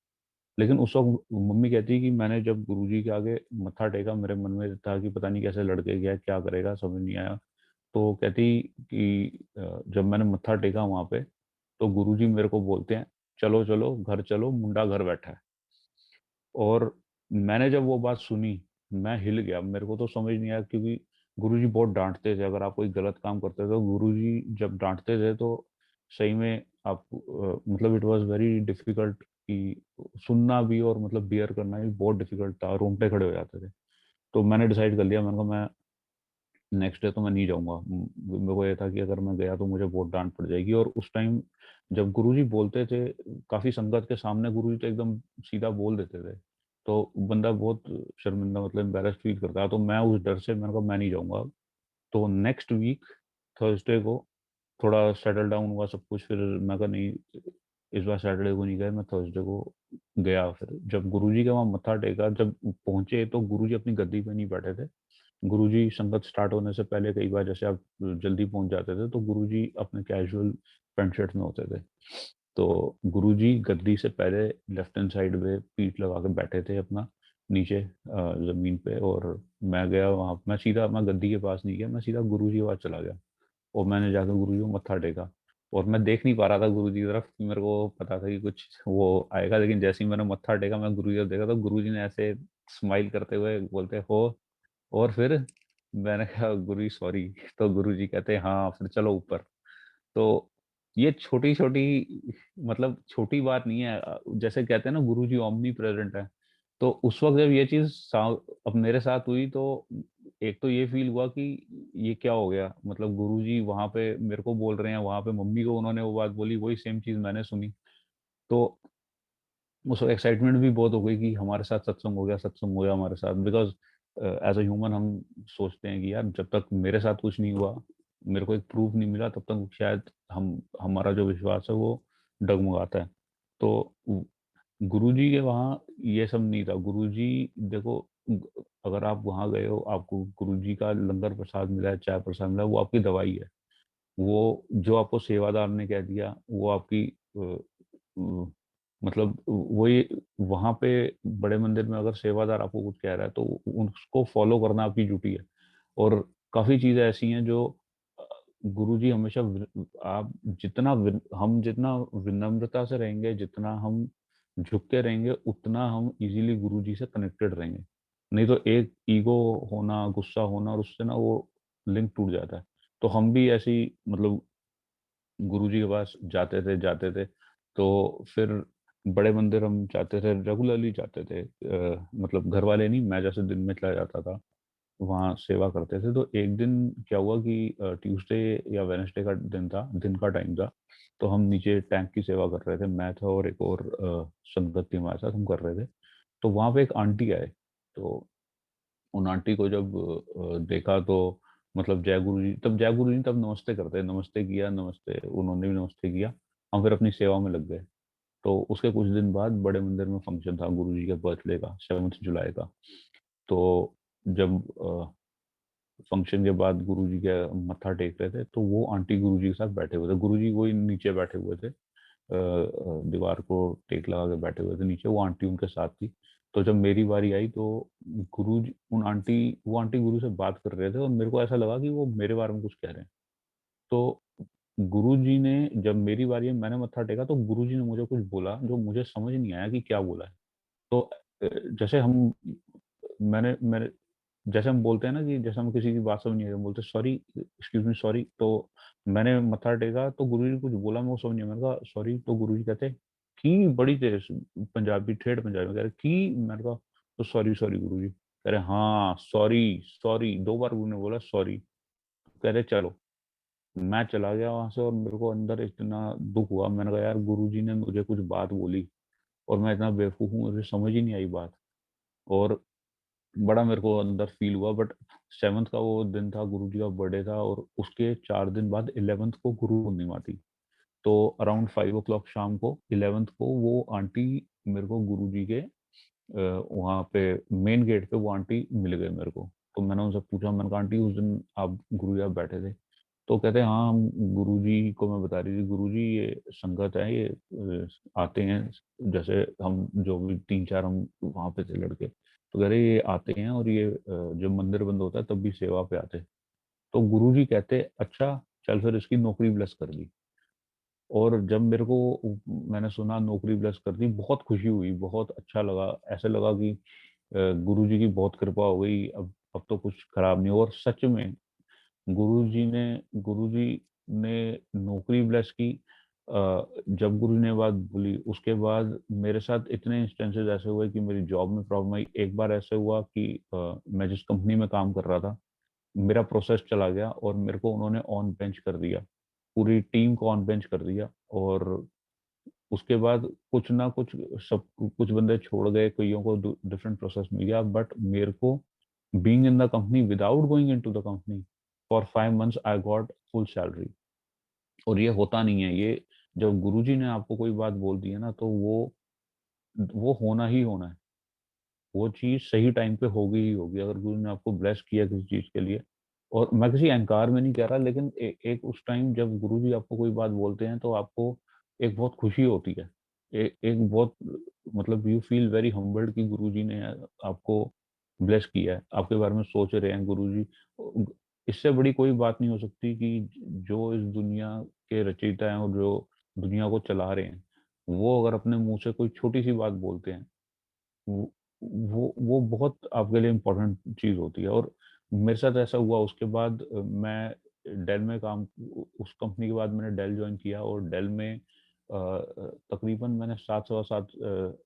लेकिन उस वक़्त मम्मी कहती है कि मैंने जब गुरुजी के आगे मत्था टेका, मेरे मन में था कि पता नहीं कैसे लड़के गया, क्या करेगा समझ नहीं आया। तो कहती कि जब मैंने मत्था टेका वहाँ पे, तो गुरुजी मेरे को बोलते हैं, "चलो, चलो, घर चलो, मुंडा घर बैठा है।" और मैंने जब वो बात सुनी, मैं हिल गया। मेरे को तो समझ नहीं आया, क्योंकि गुरुजी बहुत डाँटते थे, अगर आप कोई गलत काम करते थे, तो गुरुजी जब डाँटते थे तो सही में आप मतलब इट वाज़ वेरी डिफ़िकल्ट कि सुनना भी और मतलब बियर करना भी बहुत डिफ़िकल्ट था, रोंगटे खड़े हो जाते थे। तो मैंने डिसाइड कर लिया, मैंने कहा मैं नेक्स्ट डे तो मैं नहीं जाऊँगा। मेरे को ये था कि अगर मैं गया तो मुझे बहुत डाँट पड़ जाएगी, और उस टाइम जब गुरुजी बोलते थे, काफ़ी संगत के सामने गुरुजी तो एकदम सीधा बोल देते थे। तो बंदा बहुत शर्मिंदा, मतलब एम्बैरेस्ड फ़ील करता है, तो मैं उस डर से मैंने कहा मैं नहीं जाऊँगा अब। तो नेक्स्ट वीक थर्सडे को थोड़ा सेटल डाउन हुआ सब कुछ, फिर मैं कहा नहीं, इस बार सैटरडे को नहीं गए, मैं थर्सडे को गया फिर। जब गुरुजी के वहाँ मत्था टेका, जब पहुँचे तो गुरुजी अपनी गद्दी पे नहीं बैठे थे। गुरुजी संगत स्टार्ट होने से पहले कई बार जैसे आप जल्दी पहुँच जाते थे, तो गुरुजी अपने कैजुअल पैंट शर्ट में होते थे। तो गुरुजी गद्दी से पहले लेफ्ट हैंड साइड पे पीठ लगा के बैठे थे अपना नीचे ज़मीन पे, और मैं गया वहाँ, मैं गद्दी के पास नहीं गया, मैं सीधा गुरुजी के पास चला गया और मैंने जाकर गुरुजी को मत्था टेका। और मैं देख नहीं पा रहा था गुरुजी की तरफ, मेरे को पता था कि कुछ वो आएगा, लेकिन जैसे ही मैंने मत्था टेका, मैं गुरुजी को देखा तो गुरुजी ने ऐसे स्माइल करते हुए बोलते हो, और फिर मैंने कहा गुरुजी सॉरी। तो गुरुजी कहते हाँ फिर चलो ऊपर। तो ये छोटी-छोटी, मतलब छोटी बात नहीं है, जैसे कहते हैं ना गुरुजी ओमनी प्रेज़ेंट है। तो उस वक़्त जब ये चीज़ अब मेरे साथ हुई तो एक तो ये फ़ील हुआ कि ये क्या हो गया? मतलब गुरुजी वहाँ पे मेरे को बोल रहे हैं, वहाँ पे मम्मी को उन्होंने वो बात बोली, वही सेम चीज़ मैंने सुनी। तो उस वक़्त एक्साइटमेंट भी बहुत हो गई कि हमारे साथ सत्संग हो गया हमारे साथ, बिकॉज़ एज़ अ ह्यूमन हम सोचते हैं कि यार जब तक मेरे साथ कुछ नहीं हुआ, मेरे को एक प्रूफ़ नहीं मिला, तब तक शायद हम हमारा जो विश्वास है वो डगमगाता है। तो उ गुरुजी के वहाँ ये सब नहीं था। गुरुजी देखो, अगर आप वहाँ गए हो, आपको गुरुजी का लंगर प्रसाद मिला है, चाय प्रसाद मिला है, वो आपकी दवाई है। वो जो आपको सेवादार ने कह दिया, वो आपकी अ, मतलब वही वहाँ पे बड़े मंदिर में अगर सेवादार आपको कुछ कह रहा है, तो उसको फ़ॉलो करना आपकी ड्यूटी है। और काफ़ी चीज़ें ऐसी हैं जो अ, गुरुजी हमेशा आप हम जितना विनम्रता से रहेंगे, जितना हम झुक के रहेंगे, उतना हम ईज़िली गुरुजी से कनेक्टेड रहेंगे। नहीं तो एक ईगो होना, गुस्सा होना और उससे ना वो लिंक टूट जाता है। तो हम भी ऐसे ही मतलब गुरुजी के पास जाते थे, तो फिर बड़े मंदिर हम जाते थे, रेगुलरली जाते थे। मतलब घर वाले नहीं, मैं जैसे दिन में चला जाता था, वहाँ सेवा करते थे। तो एक दिन क्या हुआ कि ट्यूसडे या वेडनेसडे का दिन का टाइम था, तो हम नीचे टैंक की सेवा कर रहे थे, मैं था और एक और संगत थी हमारे साथ, हम कर रहे थे। तो वहाँ पे एक आंटी आए, तो उन आंटी को जब देखा तो मतलब जय गुरु जी, तब जय गुरु जी तब नमस्ते करते, नमस्ते किया, नमस्ते, उन्होंने भी नमस्ते किया। हम फिर अपनी सेवा में लग गए। तो उसके कुछ दिन बाद बड़े मंदिर में फंक्शन था गुरु जी के बर्थडे का, 7 जुलाई का। तो जब फंक्शन के बाद गुरु जी के मत्था टेक रहे थे, तो वो आंटी गुरु जी के साथ बैठे हुए थे। गुरु जी वही नीचे बैठे हुए थे, दीवार को टेक लगा के बैठे हुए थे नीचे, वो आंटी उनके साथ थी। तो जब मेरी बारी आई तो गुरुजी उन आंटी वो आंटी गुरु से बात कर रहे थे और मेरे को ऐसा लगा कि वो मेरे बारे में कुछ कह रहे हैं। तो गुरुजी ने जब मेरी बारी आई, मैंने मत्था टेका, तो गुरुजी ने मुझे कुछ बोला जो मुझे समझ नहीं आया कि क्या बोला है। तो जैसे हम मैंने मैंने जैसे हम बोलते हैं ना कि जैसे हम किसी की बात समझ नहीं आई, हम बोलते हैं सॉरी, एक्सक्यूज़ मी, सॉरी। तो मैंने मत्था टेका तो गुरुजी ने कुछ बोला, मैं वो समझ नहीं आया। मैंने कहा सॉरी, तो गुरुजी कहते की बड़ी तेज़ पंजाबी, ठेठ पंजाबी में कह रहे की, मैंने कहा तो सॉरी, सॉरी गुरुजी। कह रहे हाँ, सॉरी, सॉरी, 2 बार गुरु ने बोला सॉरी। कह रहे चलो। मैं चला गया वहाँ से और मेरे को अंदर इतना दुःख हुआ, मैंने कहा यार गुरुजी ने मुझे कुछ बात बोली और मैं इतना बेवकूफ़ हूँ, मुझे समझ ही नहीं आई बात। और बड़ा मेरे को अंदर फ़ील हुआ, बट 7th का वो दिन था, गुरुजी का बर्थडे था और उसके 4 दिन बाद 11th को गुरु पूर्णिमा थी। तो अराउंड 5 ओ क्लॉक शाम को 11th को वो आंटी मेरे को गुरुजी के वहाँ पे मेन गेट पे वो आंटी मिल गए मेरे को। तो मैंने उनसे पूछा, मैंने कहा आंटी उस दिन आप गुरुजी आप बैठे थे? तो कहते हैं हाँ, हम गुरुजी को मैं बता रही थी, गुरुजी ये संगत है, ये आते हैं, जैसे हम जो भी 3-4 हम वहाँ पे थे लड़के, तो कह रहे ये आते हैं और ये जब मंदिर बंद होता है तब भी सेवा पे आते हैं। तो गुरुजी कहते अच्छा, चल फिर इसकी नौकरी ब्लेस कर दी। और जब मेरे को मैंने सुना नौकरी ब्लेस कर दी, बहुत खुशी हुई, बहुत अच्छा लगा। ऐसा लगा कि गुरुजी की बहुत कृपा हो गई, अब तो कुछ खराब नहीं। और सच में गुरुजी ने नौकरी ब्लेस की। जब गुरु ने बात बोली, उसके बाद मेरे साथ इतने इंस्टेंसेस ऐसे हुए कि मेरी जॉब में प्रॉब्लम आई। एक बार ऐसे हुआ कि मैं जिस कंपनी में काम कर रहा था, मेरा प्रोसेस चला गया और मेरे को उन्होंने ऑन बेंच कर दिया। पूरी टीम को ऑन बेंच कर दिया और उसके बाद कुछ ना कुछ सब कुछ बंदे छोड़ गए, कइयों को डिफरेंट प्रोसेस मिल गया, बट मेरे को being in the company without going into the company for 5 months I got full salary. और ये होता नहीं है, ये जब गुरुजी ने आपको कोई बात बोल दी है ना, तो वो होना ही होना है। वो चीज़ सही टाइम पे होगी ही होगी, अगर गुरु ने आपको ब्लेस किया किसी चीज़ के लिए। और मैं किसी अहंकार में नहीं कह रहा, लेकिन एक उस टाइम जब गुरुजी आपको कोई बात बोलते हैं, तो आपको एक बहुत खुशी होती है। एक बहुत मतलब यू फील वेरी हम्बल्ड कि गुरुजी ने आपको ब्लेस किया है, आपके बारे में सोच रहे हैं गुरुजी। इससे बड़ी कोई बात नहीं हो सकती कि जो इस दुनिया के रचयिता हैं और जो दुनिया को चला रहे हैं, वो अगर अपने मुँह से कोई छोटी-सी बात बोलते हैं, वो वो बहुत आपके लिए इम्पोर्टेंट चीज़ होती है। और मेरे साथ ऐसा हुआ। उसके बाद मैं डेल में काम उस कंपनी के बाद मैंने डेल जॉइन किया और डेल में तकरीबन मैंने 7 सवा 7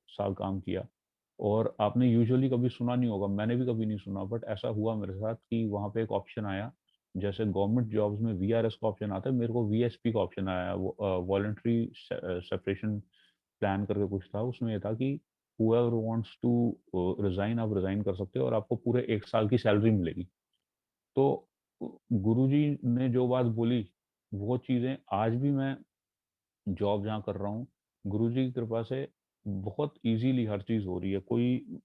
साल काम किया। और आपने यूजुअली कभी सुना नहीं होगा, मैंने भी कभी नहीं सुना, बट ऐसा हुआ मेरे साथ कि वहाँ पे एक ऑप्शन आया, जैसे गवर्नमेंट जॉब्स में वीआरएस का ऑप्शन आता है, मेरे को वीएसपी का ऑप्शन आया, वो वॉलंटरी सेपरेशन प्लान करके कुछ था, उसमें ये था कि whoever wants to रिजाइन, आप रिजाइन कर सकते हो और आपको पूरे 1 साल की सैलरी मिलेगी। तो गुरुजी ने जो बात बोली, वो चीजें आज भी मैं जॉब जहाँ कर रहा हूँ, गुरुजी की कृपा से बहुत इजीली हर चीज हो रही है। कोई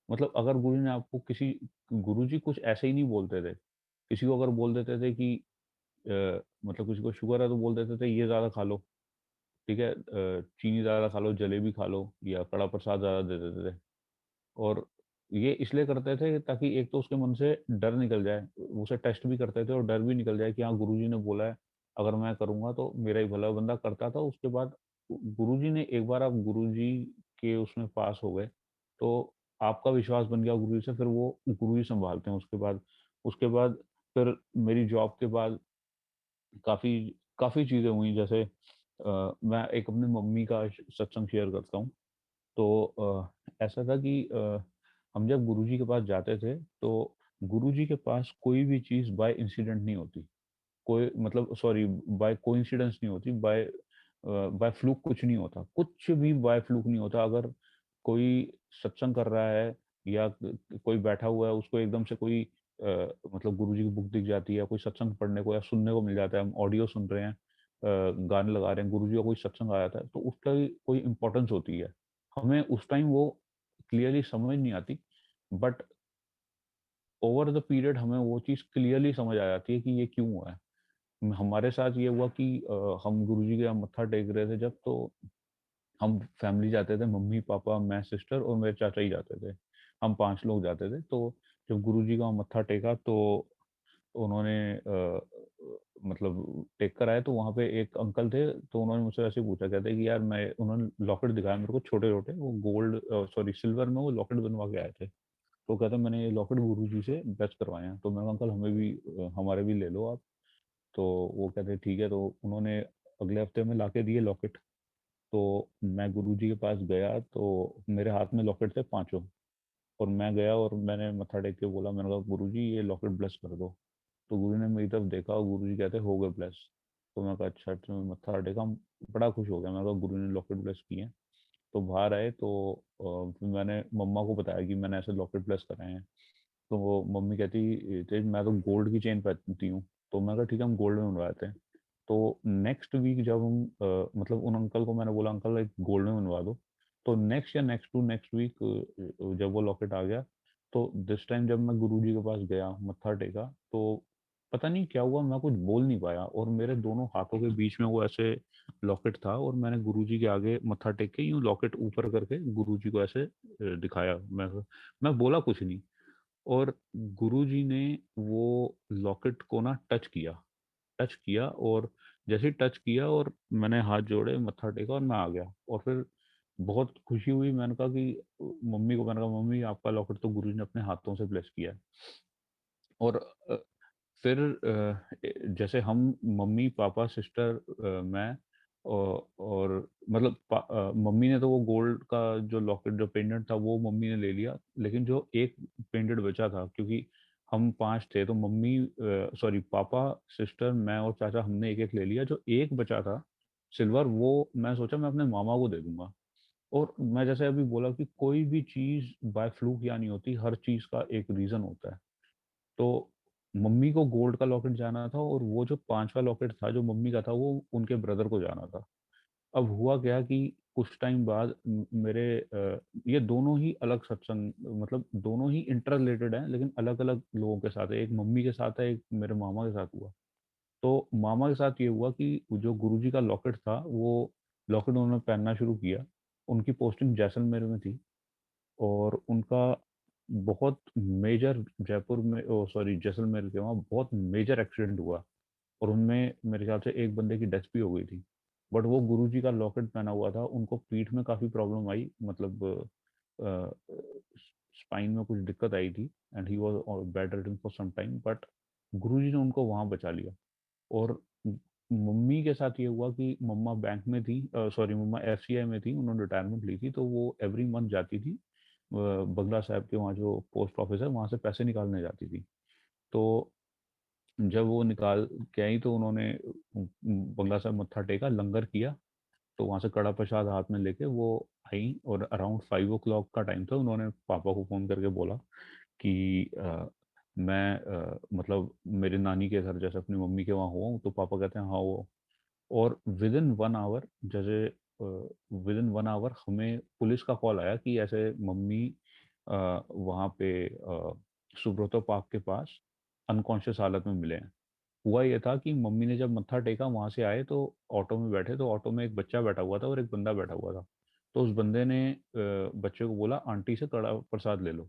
मतलब अगर गुरु ने आपको किसी, गुरुजी कुछ ऐसे ही नहीं बोलते थे, किसी को अगर बोल देते थे कि मतलब किसी को शुगर है तो बोल देते थे ये ज्यादा खा लो, ठीक है, चीनी ज्यादा खा लो, जलेबी खा लो, या कड़ा प्रसाद ज्यादा दे देते थे। और ये इसलिए करते थे ताकि एक तो उसके मन से डर निकल जाए, उसे टेस्ट भी करते थे और डर भी निकल जाए कि हाँ गुरुजी ने बोला है, अगर मैं करूंगा तो मेरा ही भला है। बंदा करता था, उसके बाद गुरुजी ने, एक बार आप गुरुजी के उसमें पास हो गए तो आपका विश्वास बन गया गुरुजी से, फिर वो गुरुजी संभालते हैं उसके बाद फिर मेरी जॉब के बाद काफी काफी चीजें हुई, जैसे मैं एक अपनी मम्मी का सत्संग शेयर करता हूँ। तो ऐसा था कि हम जब गुरुजी के पास जाते थे तो गुरुजी के पास कोई भी चीज बाय इंसिडेंट नहीं होती, कोई मतलब सॉरी बाय कोइंसिडेंस नहीं होती, बाय बाय फ्लूक कुछ नहीं होता, कुछ भी बाय फ्लूक नहीं होता। अगर कोई सत्संग कर रहा है या कोई बैठा हुआ है, उसको एकदम से कोई मतलब गुरुजी की बुक दिख जाती है, कोई सत्संग पढ़ने को या सुनने को मिल जाता है, हम ऑडियो सुन रहे हैं, गाने लगा रहे हैं, गुरुजी का कोई सत्संग आया था, तो उसका भी कोई इम्पोर्टेंस होती है। हमें उस टाइम वो क्लियरली समझ नहीं आती, बट ओवर द पीरियड हमें वो चीज क्लियरली समझ आ जाती है कि ये क्यों हुआ है। हमारे साथ ये हुआ कि हम गुरुजी के यहाँ मत्था टेक रहे थे जब, तो हम फैमिली जाते थे, मम्मी पापा मैं सिस्टर और मेरे चाचा ही जाते थे, हम 5 लोग जाते थे। तो जब गुरुजी का मत्था टेका तो उन्होंने मतलब टेक कर आए, तो वहाँ पे एक अंकल थे, तो उन्होंने मुझसे ऐसे पूछा, कहते कि यार मैं, उन्होंने लॉकेट दिखाया मेरे को, छोटे छोटे वो गोल्ड सॉरी सिल्वर में वो लॉकेट बनवा के आए थे। तो कहते मैंने ये लॉकेट गुरुजी से बेच करवाए हैं। तो मैंने कहा अंकल हमें भी हमारे भी ले लो आप। तो वो कहते ठीक है, तो उन्होंने अगले हफ्ते में लाके दिए लॉकेट। तो मैं गुरुजी के पास गया तो मेरे हाथ में लॉकेट थे 5। और मैं गया और मैंने मत्था टेक के बोला, मैंने कहा गुरुजी ये लॉकेट ब्लेस कर दो। तो गुरु ने मेरी तरफ देखा और गुरुजी कहते हो गए ब्लेस। तो मैं कहा अच्छा, तो मैं मत्था टेका, बड़ा खुश हो गया, मैं कहा गुरु ने लॉकेट ब्लेस किए। तो बाहर आए तो फिर मैंने मम्मा को बताया कि मैंने ऐसे लॉकेट ब्लेस कराए हैं। तो वो मम्मी कहती तेज मैं तो गोल्ड की चेन पहनती हूँ। तो मैं कहा ठीक है हम गोल्ड में बनवाते हैं। तो नेक्स्ट वीक जब हम मतलब उन अंकल को मैंने बोला अंकल एक गोल्ड में बनवा दो। तो नेक्स्ट या नेक्स्ट टू नेक्स्ट वीक जब वो लॉकेट आ गया, तो दिस टाइम जब मैं गुरुजी के पास गया मत्था टेका, तो पता नहीं क्या हुआ, मैं कुछ बोल नहीं पाया और मेरे दोनों हाथों के बीच में वो ऐसे लॉकेट था, और मैंने गुरुजी के आगे मत्था टेक के यूं लॉकेट ऊपर करके गुरुजी को ऐसे दिखाया। मैं बोला कुछ नहीं, और गुरुजी ने वो लॉकेट को ना टच किया, और जैसे ही टच किया और मैंने हाथ जोड़े मत्था टेका और मैं आ गया। और फिर बहुत खुशी हुई, मैंने कहा कि मम्मी को, मैंने कहा मम्मी आपका लॉकेट तो गुरुजी ने अपने हाथों से ब्लेस किया है। और फिर जैसे हम मम्मी पापा सिस्टर मैं और मतलब मम्मी ने तो वो गोल्ड का जो लॉकेट जो पेंडेंट था वो मम्मी ने ले लिया, लेकिन जो एक पेंडेंट बचा था, क्योंकि हम 5 थे तो मम्मी सॉरी पापा सिस्टर मैं और चाचा हमने एक एक ले लिया, जो एक बचा था सिल्वर, वो मैं सोचा मैं अपने मामा को दे दूंगा। और मैं जैसे अभी बोला कि कोई भी चीज बाय फ्लूक या नहीं होती, हर चीज का एक रीजन होता है। तो मम्मी को गोल्ड का लॉकेट जाना था और वो जो 5वां लॉकेट था जो मम्मी का था वो उनके ब्रदर को जाना था। अब हुआ क्या कि कुछ टाइम बाद मेरे ये दोनों ही अलग सत्संग, मतलब दोनों ही इंटर रिलेटेड हैं लेकिन अलग अलग लोगों के साथ है, एक मम्मी के साथ है, एक मेरे मामा के साथ हुआ। तो मामा के साथ ये हुआ कि जो गुरुजी का लॉकेट था वो लॉकेट उन्होंने पहनना शुरू किया। उनकी पोस्टिंग जैसलमेर में थी, और उनका बहुत मेजर जयपुर में, ओ सॉरी जैसलमेर के वहाँ बहुत मेजर एक्सीडेंट हुआ, और उनमें मेरे ख्याल से एक बंदे की डेथ भी हो गई थी। बट वो गुरुजी का लॉकेट पहना हुआ था, उनको पीठ में काफी प्रॉब्लम आई, मतलब स्पाइन में कुछ दिक्कत आई थी, and he was bedridden for some time, but Guruji ने उनको वहां बचा लिया। और मम्मी के साथ ये हुआ कि मम्मा बैंक में थी, सॉरी मम्मा एफसीआई में थी, उन्होंने रिटायरमेंट ली थी, तो वो एवरी मंथ जाती थी बंगला साहिब के वहाँ जो पोस्ट ऑफिस है वहाँ से पैसे निकालने जाती थी। तो जब वो निकाल के आई तो उन्होंने बंगला साहिब मत्था टेका, लंगर किया, तो वहाँ से कड़ा प्रसाद हाथ में लेके वो आई और अराउंड 5 o'clock का टाइम था। उन्होंने पापा को फ़ोन करके बोला कि मैं मतलब मेरी नानी के घर जैसे अपनी मम्मी के वहाँ हुआ हूँ। तो पापा कहते हैं हाँ वो, और विद इन 1 आवर, जैसे विद इन 1 आवर हमें पुलिस का कॉल आया कि ऐसे मम्मी वहाँ पे सुब्रतो पार्क के पास अनकॉन्शियस हालत में मिले हैं। हुआ ये था कि मम्मी ने जब मत्था टेका वहां से आए तो ऑटो में बैठे, तो ऑटो में एक बच्चा बैठा हुआ था और एक बंदा बैठा हुआ था। तो उस बंदे ने बच्चे को बोला आंटी से कड़ा प्रसाद ले लो।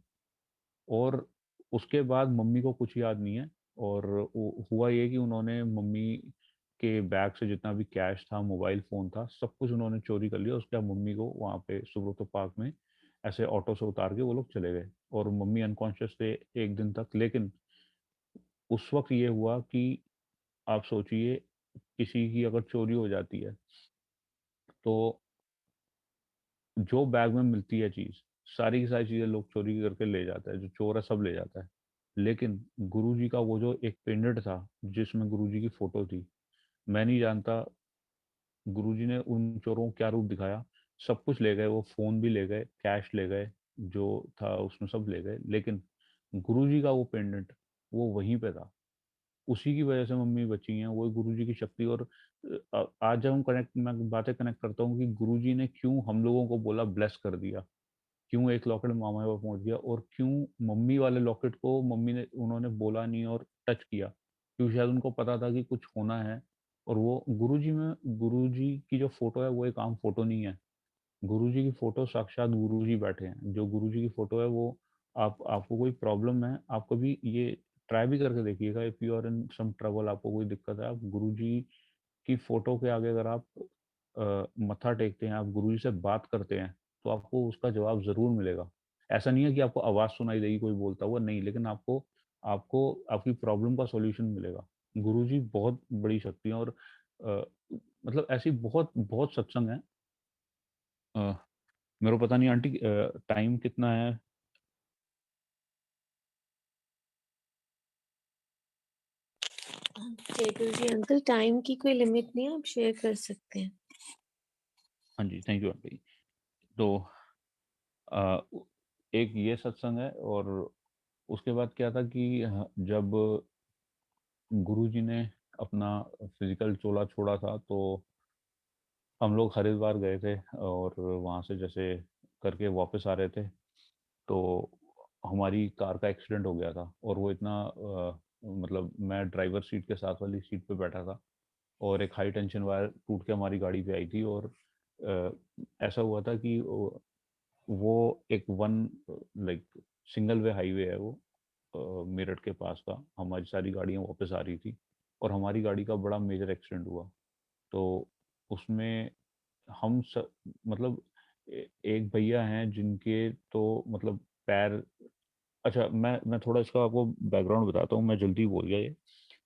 और उसके बाद मम्मी को कुछ याद नहीं है। और हुआ ये कि उन्होंने मम्मी के बैग से जितना भी कैश था, मोबाइल फोन था, सब कुछ उन्होंने चोरी कर लिया। उसके बाद मम्मी को वहाँ पे सुब्रतो पार्क में ऐसे ऑटो से उतार के वो लोग चले गए और मम्मी अनकॉन्शियस थे 1 दिन तक। लेकिन उस वक्त ये हुआ कि आप सोचिए, किसी की अगर चोरी हो जाती है तो जो बैग में मिलती है चीज, सारी की सारी चीजें लोग चोरी करके ले जाता है, जो चोर है सब ले जाता है। लेकिन गुरुजी का वो जो एक पेंडेंट था जिसमें गुरुजी की फोटो थी, मैं नहीं जानता गुरुजी ने उन चोरों को क्या रूप दिखाया। सब कुछ ले गए, वो फोन भी ले गए, कैश ले गए, जो था उसमें सब ले गए, लेकिन गुरुजी का वो पेंडेंट वो वहीं पे था। उसी की वजह से मम्मी बची हैं, वो गुरुजी की शक्ति। और आज जब हम कनेक्ट, मैं बातें कनेक्ट करता हूँ कि गुरुजी ने क्यों हम लोगों को बोला ब्लेस कर दिया, क्यों एक लॉकेट मामा पर पहुंच गया, और क्यों मम्मी वाले लॉकेट को मम्मी ने उन्होंने बोला नहीं और टच किया, क्योंकि शायद उनको पता था कि कुछ होना है। और वो गुरुजी में, गुरुजी की जो फोटो है वो एक आम फोटो नहीं है। गुरुजी की फोटो साक्षात गुरुजी बैठे हैं। जो गुरुजी की फोटो है वो, आपको कोई प्रॉब्लम है, आप कभी ये ट्राई भी करके देखिएगा। If you are in some trouble, आपको कोई दिक्कत है, आप गुरुजी की फोटो के आगे अगर आप मत्था टेकते हैं, आप गुरुजी से बात करते हैं, तो आपको उसका जवाब जरूर मिलेगा। ऐसा नहीं है कि आपको आवाज सुनाई देगी कोई बोलता हुआ, नहीं, लेकिन आपको आपको आपकी प्रॉब्लम का सॉल्यूशन मिलेगा। गुरुजी बहुत बड़ी शक्ति है। और अ, मतलब ऐसी बहुत बहुत सत्संग है। अ, मेरे को पता नहीं आंटी टाइम कितना है। केटू जी अंकल, टाइम की कोई लिमिट नहीं है, आप शेयर कर सकते हैं। हाँ जी, थैंक यू आंटी। तो अ, एक ये सत्संग है। और उसके बाद क्या था कि जब गुरुजी ने अपना फिजिकल चोला छोड़ा था तो हम लोग हरिद्वार गए थे, और वहाँ से जैसे करके वापस आ रहे थे तो हमारी कार का एक्सीडेंट हो गया था। और वो इतना मतलब मैं ड्राइवर सीट के साथ वाली सीट पे बैठा था, और एक हाई टेंशन वायर टूट के हमारी गाड़ी पे आई थी। और ऐसा हुआ था कि वो एक one like single way highway है वो, मेरठ के पास का। हमारी सारी गाड़ियाँ वापस आ रही थी और हमारी गाड़ी का बड़ा मेजर एक्सीडेंट हुआ। तो उसमें हम मतलब एक भैया हैं जिनके तो मतलब पैर, अच्छा मैं थोड़ा इसका आपको बैकग्राउंड बताता हूँ, मैं जल्दी बोल गया ये।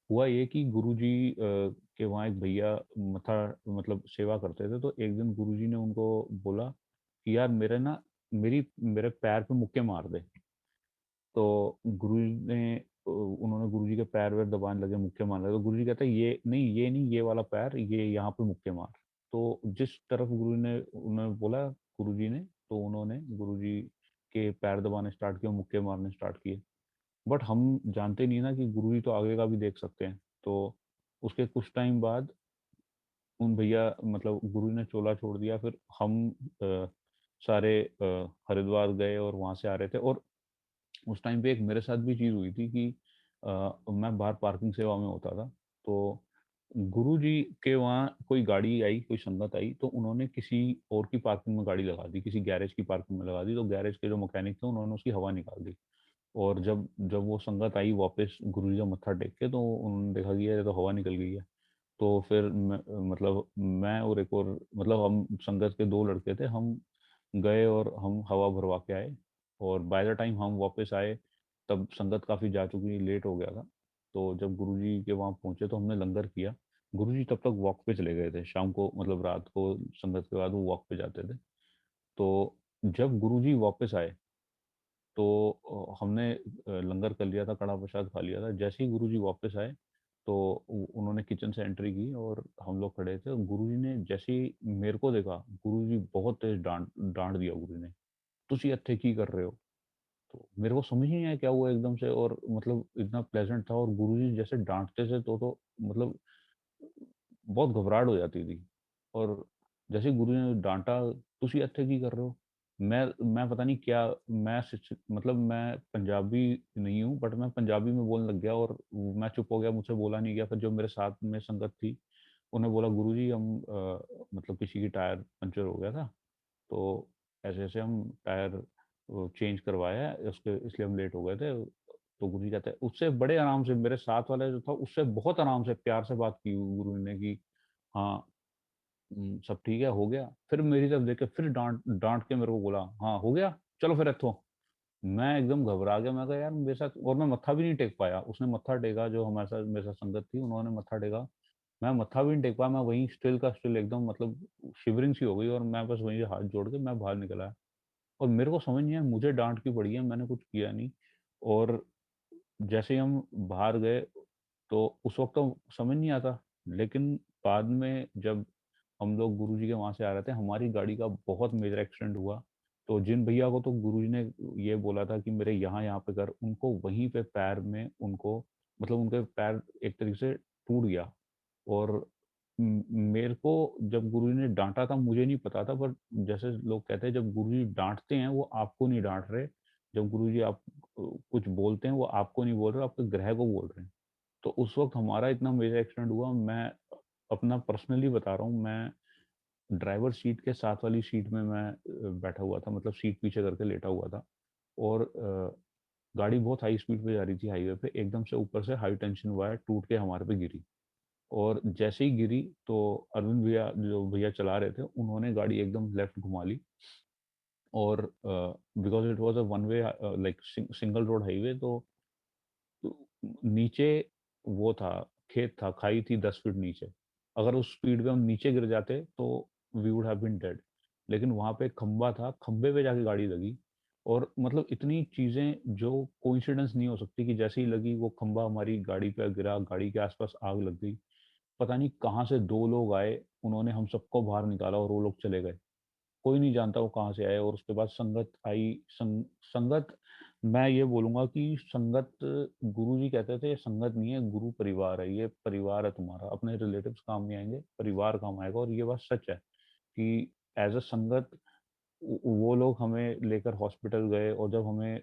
हुआ ये कि गुरुजी के वहाँ एक भैया मथा मतलब सेवा करते थे। तो एक दिन गुरुजी ने उनको बोला कि यार मेरे ना मेरे पैर पे मुक्के मार दे। तो गुरुजी ने उन्होंने गुरुजी के पैर वैर दबाने लगे, मुक्के मारने लगे। तो गुरुजी कहते हैं ये नहीं, ये वाला पैर, ये यहाँ पे मुक्के मार। तो जिस तरफ गुरु ने उन्होंने बोला गुरुजी ने, तो उन्होंने गुरुजी के पैर दबाने स्टार्ट किए, मुक्के मारने स्टार्ट किए। बट हम जानते नहीं ना कि गुरुजी तो आगे का भी देख सकते हैं। तो उसके कुछ टाइम बाद उन भैया मतलब गुरु ने चोला छोड़ दिया। फिर हम सारे हरिद्वार गए और वहां से आ रहे थे। और उस टाइम पे एक मेरे साथ भी चीज हुई थी कि मैं बाहर पार्किंग सेवा में होता था। तो गुरु जी के वहाँ कोई गाड़ी आई, कोई संगत आई, तो उन्होंने किसी और की पार्किंग में गाड़ी लगा दी, किसी गैरेज की पार्किंग में लगा दी। तो गैरेज के जो मैकेनिक थे उन्होंने उसकी हवा निकाल दी। और जब जब वो संगत आई वापस गुरु जी का मत्था टेक के, तो उन्होंने देखा कि ये तो हवा निकल गई है। तो फिर मतलब मैं और एक और मतलब हम संगत के 2 लड़के थे, हम गए और हम हवा भरवा के आए। और बाय द टाइम हम वापस आए तब संगत काफ़ी जा चुकी, लेट हो गया था। तो जब गुरुजी के वहाँ पहुंचे तो हमने लंगर किया। गुरुजी तब तक वॉक पे चले गए थे, शाम को मतलब रात को संगत के बाद वो वॉक पे जाते थे। तो जब गुरुजी वापस आए तो हमने लंगर कर लिया था, कड़ा प्रसाद खा लिया था। जैसे ही गुरुजी वापस आए, तो उन्होंने किचन से एंट्री की और हम लोग खड़े थे। गुरुजी ने जैसे ही मेरे को देखा, गुरुजी बहुत तेज डांट डांट दिया गुरुजी ने, तुसी इत्थे की कर रहे हो? तो मेरे को समझ ही नहीं आया क्या हुआ एकदम से, और मतलब इतना प्लेजेंट था, और गुरुजी जैसे डांटते थे तो मतलब बहुत घबराहट हो जाती थी। और जैसे ही गुरुजी ने डांटा, तुसी इत्थे की कर रहे हो? मैं पता नहीं क्या, मतलब मैं पंजाबी नहीं हूँ, बट मैं पंजाबी में बोलने लग गया और मैं चुप हो गया, मुझसे बोला नहीं गया। फिर जो मेरे साथ में संगत थी, उन्होंने बोला, गुरुजी हम मतलब किसी की टायर पंचर हो गया था, तो ऐसे-ऐसे हम टायर चेंज करवाया है, उसके इसलिए हम लेट हो गए थे। तो गुरुजी कहते हैं, उससे बड़े आराम से मेरे साथ वाला जो था, उससे बहुत आराम से प्यार से बात की गुरु ने कि हाँ, सब ठीक है, हो गया। फिर मेरी तरफ देख के फिर डाँट डाँट के मेरे को बोला, हाँ, हो गया? चलो फिर इत्थों। मैं एकदम घबरा गया, मैं कहा यार मेरे साथ, और मैं मत्था भी नहीं टेक पाया। उसने मत्था टेका, जो हमारे साथ मेरे साथ संगत थी, उन्होंने मत्था टेका। मैं मत्था भी नहीं टेक पाया, मैं वहीं स्टिल का स्टिल एकदम, मतलब शिवरिंग सी हो गई, और मैं बस वहीं से हाथ जोड़ के मैं बाहर निकल आया। और मेरे को समझ नहीं आया, मुझे डाँट क्यों पड़ी है, मैंने कुछ किया नहीं। और जैसे ही हम बाहर गए, तो उस वक़्त तो समझ नहीं आता, लेकिन बाद में जब हम लोग गुरुजी के वहाँ से आ रहे थे, हमारी गाड़ी का बहुत मेजर एक्सीडेंट हुआ। तो जिन भैया को तो गुरुजी ने ये बोला था कि मेरे यहाँ-यहाँ पे कर, उनको वहीं पे पैर में उनको, मतलब उनके पैर एक तरीके से टूट गया। और मेरे को जब गुरुजी ने डाँटा था, मुझे नहीं पता था, बट जैसे लोग कहते हैं, जब गुरुजी डाँटते हैं, वो आपको नहीं डाँट रहे। जब गुरुजी आप कुछ बोलते हैं, वो आपको नहीं बोल रहे, आपके ग्रह को बोल रहे हैं। तो उस वक़्त हमारा इतना मेजर एक्सीडेंट हुआ, मैं अपना पर्सनली बता रहा हूँ, मैं ड्राइवर सीट के साथ वाली सीट में मैं बैठा हुआ था, मतलब सीट पीछे करके लेटा हुआ था। और गाड़ी बहुत हाई स्पीड पे जा रही थी हाईवे पे, एकदम से ऊपर से हाई टेंशन वायर टूट के हमारे पे गिरी। और जैसे ही गिरी, तो अरविंद भैया, जो भैया चला रहे थे, उन्होंने गाड़ी एकदम लेफ्ट घुमा ली। और because it was a one way, like single road highway, तो नीचे वो था, खेत था, खाई थी 10 फीट नीचे। अगर उस स्पीड में हम नीचे गिर जाते, तो we would have been dead. लेकिन वहाँ पे एक खंभा था, खंभे पे जाके गाड़ी लगी। और मतलब इतनी चीज़ें जो कोइंसिडेंस नहीं हो सकती, कि जैसे ही लगी वो खंभा हमारी गाड़ी पे गिरा, गाड़ी के आस-पास आग लग गई। पता नहीं कहाँ से 2 लोग आए, उन्होंने हम सबको बाहर निकाला और वो लोग चले गए। कोई नहीं जानता वो कहाँ से आए। और उसके बाद संगत आई। संगत, मैं ये बोलूँगा कि संगत, गुरुजी कहते थे संगत नहीं है, गुरु परिवार है। ये परिवार है तुम्हारा, अपने रिलेटिव्स काम नहीं आएँगे, परिवार काम आएगा। और ये बात सच है कि एज़ अ संगत, वो लोग हमें लेकर हॉस्पिटल गए, और जब हमें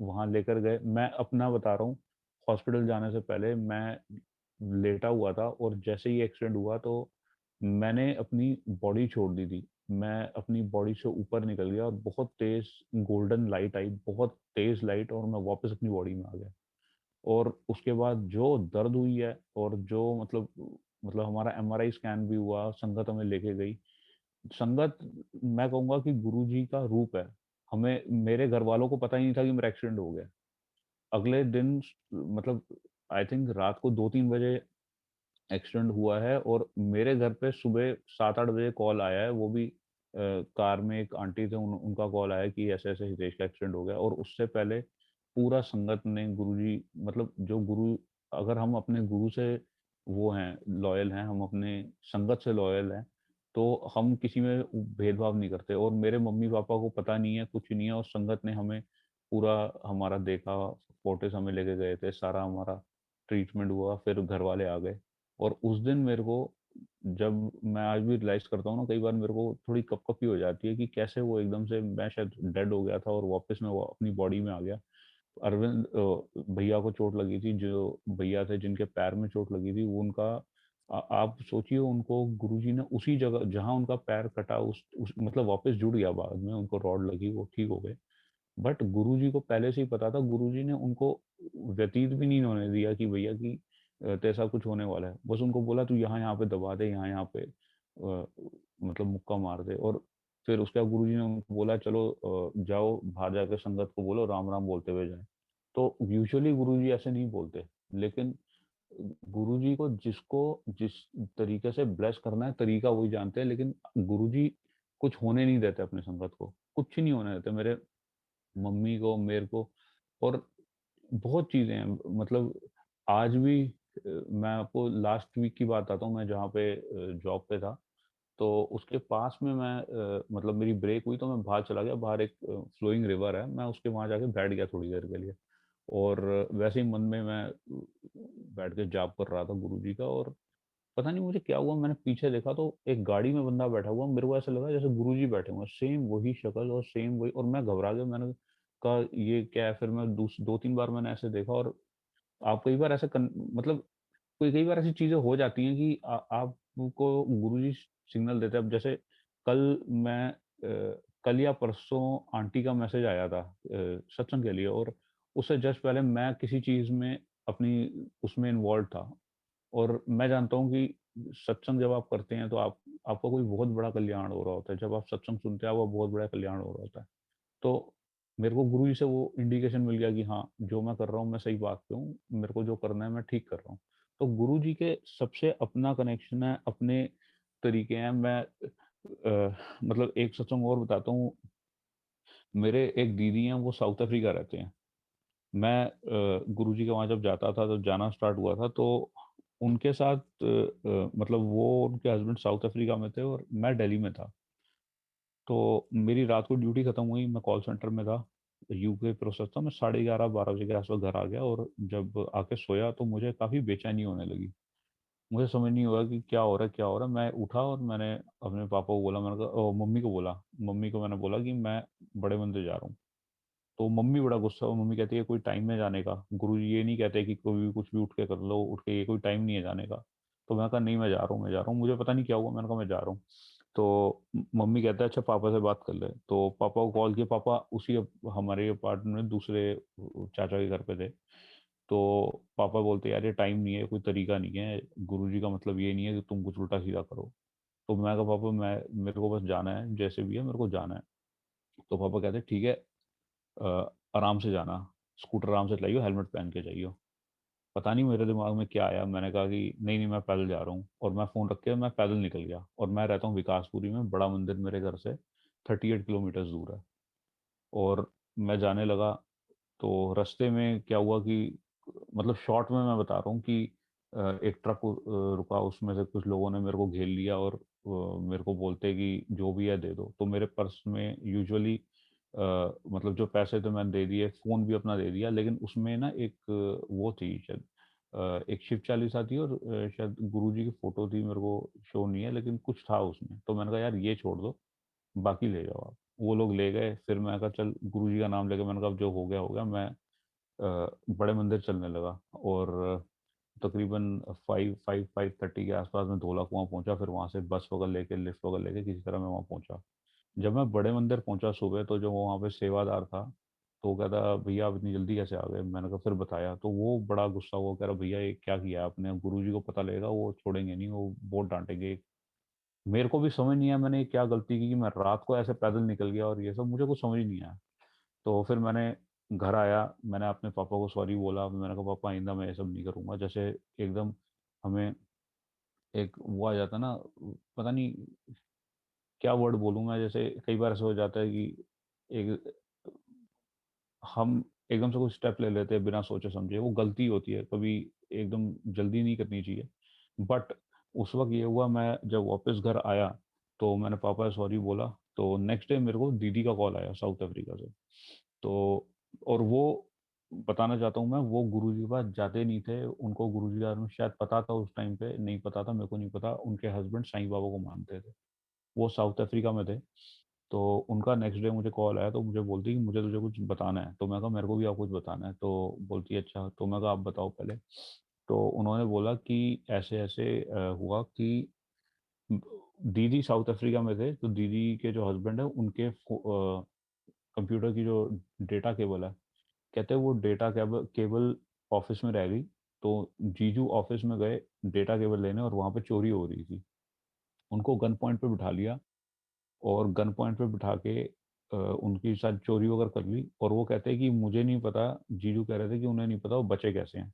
वहाँ लेकर गए, मैं अपना बता रहा हूँ, हॉस्पिटल जाने से पहले मैं लेटा हुआ था, और जैसे ही एक्सीडेंट हुआ, तो मैंने अपनी बॉडी छोड़ दी थी। मैं अपनी बॉडी से ऊपर निकल गया, और बहुत तेज़ गोल्डन लाइट आई, बहुत तेज़ लाइट, और मैं वापस अपनी बॉडी में आ गया। और उसके बाद जो दर्द हुई है, और जो मतलब हमारा एमआरआई स्कैन भी हुआ, संगत हमें लेके गई। संगत, मैं कहूँगा कि गुरुजी का रूप है। हमें, मेरे घरवालों को पता ही नहीं था कि मेरा एक्सीडेंट हो गया। अगले दिन मतलब आई थिंक रात को 2-3 बजे एक्सीडेंट हुआ है, और मेरे घर पे सुबह 7-8 बजे कॉल आया है, वो भी कार में एक आंटी थे, उनका कॉल आया कि ऐसे-ऐसे हितेश का एक्सीडेंट हो गया। और उससे पहले पूरा संगत ने, गुरुजी, मतलब जो गुरु, अगर हम अपने गुरु से वो हैं, लॉयल हैं, हम अपने संगत से लॉयल हैं, तो हम किसी में भेदभाव नहीं करते। और मेरे मम्मी-पापा को पता नहीं है, कुछ नहीं है, और संगत ने हमें पूरा हमारा देखा, फोर्टिस हमें लेके गए थे, सारा हमारा ट्रीटमेंट हुआ, फिर घरवाले आ गए। और उस दिन मेरे को, जब मैं आज भी रियलाइज़ करता हूँ ना, कई बार मेरे को थोड़ी कँपकँपी हो जाती है कि कैसे वो एकदम से, मैं शायद डेड हो गया था और वापस मैं वो अपनी बॉडी में आ गया। अरविंद भैया को चोट लगी थी, जो भैया थे जिनके पैर में चोट लगी थी, वो उनका, आप सोचिए, उनको गुरुजी ने उसी जगह जहाँ उनका पैर कटा, उस मतलब वापस जुड़ गया, बाद में उनको रॉड लगी, वो ठीक हो गए। बट गुरुजी को पहले से ही पता था, गुरुजी ने उनको व्यतीत भी नहीं होने दिया कि भैया कि तेरे साथ कुछ होने वाला है। बस उनको बोला, तू यहाँ-यहाँ पे दबा दे, यहाँ-यहाँ पे मतलब मुक्का मार दे। और फिर उसके बाद गुरुजी ने उनको बोला, चलो जाओ बाहर जाके संगत को बोलो राम-राम बोलते हुए जाएँ। तो यूजुअली गुरुजी ऐसे नहीं बोलते, लेकिन गुरुजी को जिसको जिस तरीके से ब्लेस करना है, तरीका वही जानते हैं, लेकिन गुरुजी कुछ होने नहीं देते अपने संगत को, कुछ नहीं होने देते। मेरे मम्मी को, मेरे को, और बहुत चीज़ें हैं। मतलब आज भी मैं आपको लास्ट वीक की बात बताता हूँ, मैं जहाँ पे जॉब पे था, तो उसके पास में मैं मतलब मेरी ब्रेक हुई तो मैं बाहर चला गया, बाहर एक फ्लोइंग रिवर है, मैं उसके वहाँ जाके बैठ गया थोड़ी देर के लिए। और वैसे ही मन में मैं बैठ के जाप कर रहा था गुरुजी का, और पता नहीं मुझे क्या हुआ, मैंने पीछे देखा तो एक गाड़ी में बंदा बैठा हुआ, मेरे को ऐसा लगा जैसे गुरुजी बैठे हुए हैं, सेम वही शक्ल और सेम वही, और मैं घबरा गया, मैंने कहा ये क्या है? फिर मैं 2-3 बार मैंने ऐसे देखा, और आप कई बार ऐसे मतलब कोई कई बार ऐसी चीज़ें हो जाती हैं कि आपको गुरुजी सिग्नल देते हैं। अब जैसे कल मैं कल या परसों आंटी का मैसेज आया था सत्संग के लिए, और उससे जस्ट पहले मैं किसी चीज़ में अपनी उसमें इन्वॉल्व था। और मैं जानता हूँ कि सत्संग जब आप करते हैं तो आपका कोई बहुत बड़ा कल्याण हो रहा होता है। जब आप सत्संग सुनते हैं, आपका बहुत बड़ा कल्याण हो रहा होता है। तो मेरे को गुरु जी से वो इंडिकेशन मिल गया कि हाँ, जो मैं कर रहा हूँ मैं सही बात पे हूँ, मेरे को जो करना है मैं ठीक कर रहा हूँ। तो गुरु जी के सबसे अपना कनेक्शन है, अपने तरीके हैं। मैं मतलब एक सत्संग और बताता हूँ, मेरे एक दीदी हैं, वो साउथ अफ्रीका रहते हैं। मैं गुरु जी के वहाँ जब जाता था, जब जाना स्टार्ट हुआ था, तो उनके साथ मतलब वो उनके हस्बैंड साउथ अफ्रीका में थे और मैं दिल्ली में था। तो मेरी रात को ड्यूटी खत्म हुई, मैं कॉल सेंटर में था, यूके प्रोसेस था, मैं 11:30-12 बजे के आसपास घर आ गया, और जब आके सोया तो मुझे काफ़ी बेचैनी होने लगी। मुझे समझ नहीं हुआ कि क्या हो रहा है, क्या हो रहा है? मैं उठा और मैंने अपने पापा को बोला, मैंने कहा मम्मी को बोला, मम्मी को मैंने बोला कि मैं बड़े मंदिर जा रहा हूँ। तो मम्मी बड़ा गुस्सा हुआ, मम्मी कहती है कोई टाइम है जाने का? गुरुजी ये नहीं कहते कि कोई भी कुछ भी उठ के कर लो, उठ के, ये कोई टाइम नहीं है जाने का। तो मैंने कहा नहीं, मैं जा रहा हूँ, मैं जा रहा हूँ, मुझे पता नहीं क्या हुआ, मैंने कहा मैं जा रहा हूँ। तो मम्मी कहता है अच्छा पापा से बात कर ले। तो पापा को कॉल किया, पापा उसी हमारे अपार्टमेंट में दूसरे चाचा के घर पे थे। तो पापा बोलते यार ये टाइम नहीं है, कोई तरीका नहीं है, गुरुजी का मतलब ये नहीं है कि तुम कुछ उल्टा सीधा करो। तो मैं कहा पापा मैं, मेरे को बस जाना है, जैसे भी है मेरे को जाना है। तो पापा कहते ठीक है, आराम से जाना, स्कूटर आराम से चलाइयो, हेलमेट पहन के जाइयो। पता नहीं मेरे दिमाग में क्या आया, मैंने कहा कि नहीं नहीं मैं पैदल जा रहा हूँ, और मैं फ़ोन रख के मैं पैदल निकल गया। और मैं रहता हूँ विकासपुरी में, बड़ा मंदिर मेरे घर से 38 किलोमीटर दूर है। और मैं जाने लगा, तो रास्ते में क्या हुआ कि मतलब शॉर्ट में मैं बता रहा हूँ कि एक ट्रक रुका, उसमें से कुछ लोगों ने मेरे को घेर लिया, और मेरे को बोलते कि जो भी है दे दो। तो मेरे पर्स में यूजुअली मतलब जो पैसे थे मैंने दे दिए, फ़ोन भी अपना दे दिया, लेकिन उसमें ना एक वो थी शायद, एक शिव चालीसा थी, और शायद गुरुजी की फ़ोटो थी, मेरे को शो नहीं है, लेकिन कुछ था उसमें। तो मैंने कहा यार ये छोड़ दो, बाकी ले जाओ आप। वो लोग ले गए, फिर मैं कहा चल गुरुजी का नाम लेके मैंने कहा अब जो हो गया मैं बड़े मंदिर चलने लगा। और तकरीबन 5:30 के आसपास मैं धौला कुआं पहुंचा, फिर वहां से बस वगैरह लेके, लिफ्ट वगैरह लेके किसी तरह मैं वहां पहुंचा। जब मैं बड़े मंदिर पहुंचा सुबह, तो जो वहां पे सेवादार था, तो वो कहता भैया आप इतनी जल्दी कैसे आ गए? मैंने कहा, फिर बताया, तो वो बड़ा गुस्सा हुआ, कह रहा भैया ये क्या किया आपने? गुरुजी को पता लगेगा वो छोड़ेंगे नहीं, वो बहुत डांटेंगे। मेरे को भी समझ नहीं आया मैंने ये क्या गलती की कि मैं रात को ऐसे पैदल निकल गया, और ये सब मुझे कुछ समझ नहीं आया। तो फिर मैंने घर आया, मैंने अपने पापा को सॉरी बोला, मैंने कहा पापा आइंदा मैं ये सब नहीं करूँगा। जैसे एकदम हमें एक वो आ जाता ना, पता नहीं क्या वर्ड बोलूँ मैं, जैसे कई बार ऐसा हो जाता है कि एक हम एकदम से कोई स्टेप ले लेते हैं बिना सोचे समझे, वो गलती होती है, कभी एकदम जल्दी नहीं करनी चाहिए। बट उस वक़्त ये हुआ, मैं जब वापस घर आया, तो मैंने पापा से सॉरी बोला, तो नेक्स्ट डे मेरे को दीदी का कॉल आया साउथ अफ्रीका से। तो और वो बताना चाहता हूँ मैं, वो गुरुजी के पास जाते नहीं थे, उनको गुरुजी के बारे में शायद पता था उस टाइम पे, नहीं पता था, मेरे को नहीं पता, उनके हस्बैंड साईं बाबा को मानते थे। वो साउथ अफ्रीका में थे। तो उनका नेक्स्ट डे मुझे कॉल आया, तो मुझे बोलती कि मुझे तुझे कुछ बताना है। तो मैं कहा मेरे को भी आप कुछ बताना है। तो बोलती है अच्छा। तो मैं कहा आप बताओ पहले। तो उन्होंने बोला कि ऐसे-ऐसे हुआ कि दीदी साउथ अफ्रीका में थे, तो दीदी के जो हस्बैंड है उनके कंप्यूटर की जो डेटा केबल है, कहते हैं वो डेटा केबल केबल ऑफिस में रह गई। तो जीजू ऑफिस में गए डेटा केबल लेने, और वहाँ पे चोरी हो रही थी। उनको गन पॉइंट पे बिठा लिया, और गन पॉइंट पे बिठा के उनकी शायद चोरी वगैरह कर ली। और वो कहते हैं कि मुझे नहीं पता, जीजू कह रहे थे कि उन्हें नहीं पता वो बचे कैसे हैं।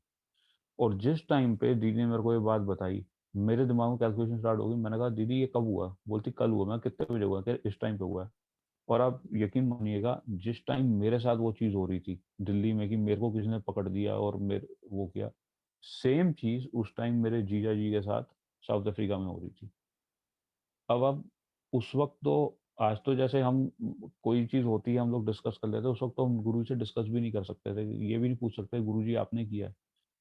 और जिस टाइम पे दीदी ने मेरे को ये बात बताई, मेरे दिमाग में कैलकुलेशन स्टार्ट हो गई। मैंने कहा दीदी ये कब हुआ? बोलती कल हुआ। मैं कितने बजे हुआ? कह इस टाइम पे हुआ है। और आप यकीन मानिएगा जिस टाइम मेरे साथ वो चीज़ हो रही थी दिल्ली में कि मेरे को किसी ने पकड़ दिया और मेरे वो किया, सेम चीज़ उस टाइम मेरे जीजा जी के साथ साउथ अफ्रीका में हो रही थी। अब आप उस वक़्त तो आज तो जैसे हम कोई चीज़ होती है हम लोग डिस्कस कर लेते हैं, उस वक़्त तो हम गुरु से डिस्कस भी नहीं कर सकते थे। ये भी नहीं पूछ सकते गुरुजी आपने किया है।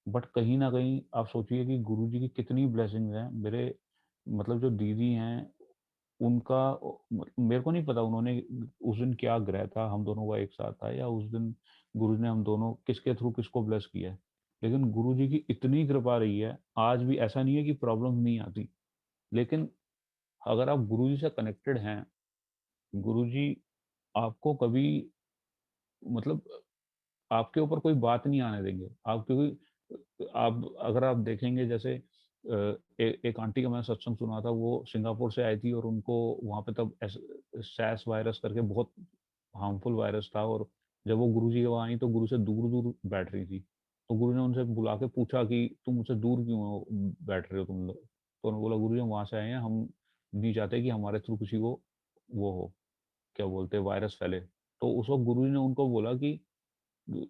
बट कहीं न कहीं आप सोचिए कि गुरुजी की कितनी ब्लेसिंग्स हैं। मेरे मतलब जो दीदी हैं उनका मेरे को नहीं पता उन्होंने उस दिन क्या ग्रह था, हम दोनों का एक साथ था या उस दिन गुरु ने हम दोनों किसके थ्रू किसको ब्लेस किया है। लेकिन गुरुजी की इतनी कृपा रही है, आज भी ऐसा नहीं है कि प्रॉब्लम नहीं आती। लेकिन अगर आप गुरुजी से कनेक्टेड हैं, गुरुजी आपको कभी मतलब आपके ऊपर कोई बात नहीं आने देंगे। आप क्योंकि आप अगर आप देखेंगे जैसे एक आंटी का मैंने सत्संग सुना था, वो सिंगापुर से आई थी और उनको वहाँ पे तब सैस वायरस करके बहुत हार्मफुल वायरस था और जब वो गुरुजी के वहाँ आई तो गुरु से दूर-दूर बैठ रही थी। तो गुरु ने उनसे बुला के पूछा कि तुम मुझसे दूर क्यों हो बैठ रहे हो तुम लोग? तो उन्होंने बोला गुरुजी हम वहाँ से आए हैं, हम नहीं चाहते कि हमारे थ्रू किसी को वो हो, क्या बोलते हैं वायरस फैले। तो उस वक़्त गुरुजी ने उनको बोला कि ग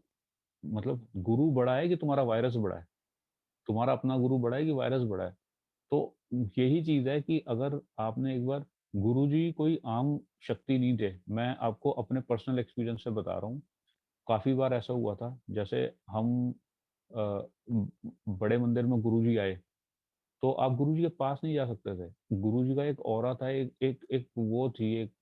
मतलब गुरु बड़ा है कि तुम्हारा वायरस बड़ा है? तुम्हारा अपना गुरु बड़ा है कि वायरस बड़ा है? तो यही चीज़ है कि अगर आपने एक बार गुरुजी कोई आम शक्ति नहीं थे। मैं आपको अपने पर्सनल एक्सपीरियंस से बता रहा हूँ। काफ़ी बार ऐसा हुआ था, जैसे हम अ, ब बड़े मंदिर में गुरुजी आए, तो आप गुरुजी के पास नहीं जा सकते थे। गुरुजी का एक ऑरा था, एक एक एक वो थी एक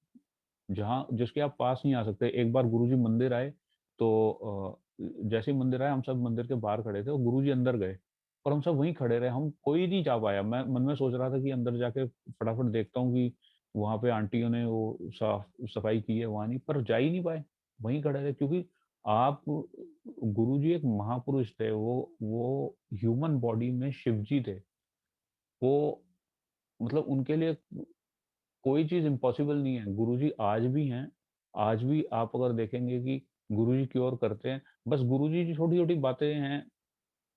जहाँ जिसके आप पास नहीं आ सकते। एक बार गुरुजी मंदिर आए, तो जैसे ही मंदिर आए हम सब मंदिर के बाहर खड़े थे और गुरुजी अंदर गए और हम सब वहीं खड़े रहे, हम कोई नहीं जा पाया। मैं मन में सोच रहा था कि अंदर जाके फटाफट देखता हूँ कि वहाँ पे आंटियों ने वो साफ-सफाई की है, वहाँ नहीं पर जा ही नहीं पाए, वहीं खड़े रहे क्योंकि आप गुरुजी एक महापुरुष थे, वो ह्यूमन बॉडी में शिव जी थे। वो मतलब उनके लिए कोई चीज़ इम्पॉसिबल नहीं है। गुरुजी आज भी हैं, आज भी आप अगर देखेंगे कि गुरुजी क्योर करते हैं। बस गुरुजी की छोटी-छोटी बातें हैं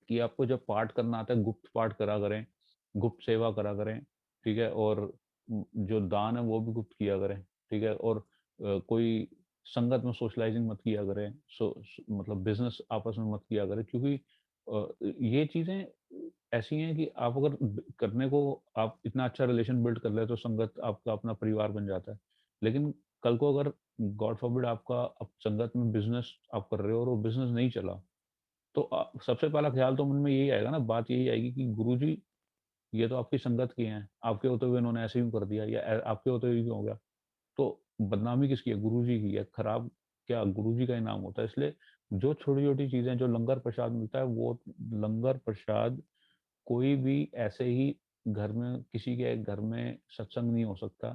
कि आपको जब पाठ करना आता है, गुप्त पाठ करा करें, गुप्त सेवा करा करें, ठीक है? और जो दान है वो भी गुप्त किया करें, ठीक है? और कोई संगत में सोशलाइज़िंग मत किया करें, मतलब बिज़नेस आपस में मत किया करें क्योंकि ये चीज़ें ऐसी हैं कि आप अगर करने को आप इतना अच्छा रिलेशन बिल्ड कर लें तो संगत आपका अपना परिवार बन जाता है। लेकिन कल को अगर गॉड फ़ॉरबिड आपका संगत में बिज़नेस आप कर रहे हो और वो बिज़नेस नहीं चला, तो सबसे पहला ख़्याल तो मन में यही आएगा ना, बात यही आएगी कि गुरुजी ये तो आपकी संगत के हैं, आपके होते हुए इन्होंने ऐसे क्यों कर दिया या आपके होते हुए क्यों हो गया? तो बदनामी किसकी है? गुरुजी की है, खराब क्या गुरुजी का ही नाम होता है। इसलिए जो छोटी-छोटी चीज़ें जो लंगर प्रसाद मिलता है, वो लंगर प्रसाद कोई भी ऐसे ही घर में किसी के घर में सत्संग नहीं हो सकता।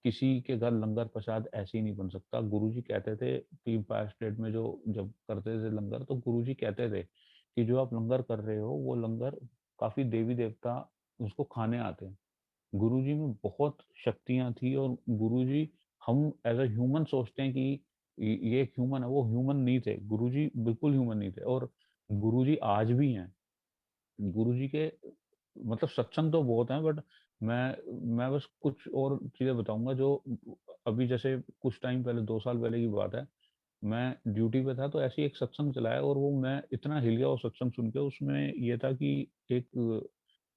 किसी के घर लंगर प्रसाद ऐसे ही नहीं बन सकता। गुरुजी कहते थे कि एम्पायर स्टेट में जो जब करते थे लंगर तो गुरुजी कहते थे कि जो आप लंगर कर रहे हो वो लंगर काफ़ी देवी-देवता उसको खाने आते हैं। गुरुजी में बहुत शक्तियाँ थी और गुरुजी हम एज़ अ ह्यूमन सोचते हैं कि ये एक ह्यूमन है, वो ह्यूमन नहीं थे। गुरुजी बिल्कुल ह्यूमन नहीं थे और गुरुजी आज भी हैं। गुरुजी के मतलब सत्संग तो बहुत हैं बट मैं बस कुछ और चीज़ें बताऊँगा जो अभी जैसे कुछ टाइम पहले 2 साल पहले की बात है। मैं ड्यूटी पे था तो ऐसे ही एक सत्संग चला है और वो मैं इतना हिल गया वो सत्संग सुन के उसमें ये था कि एक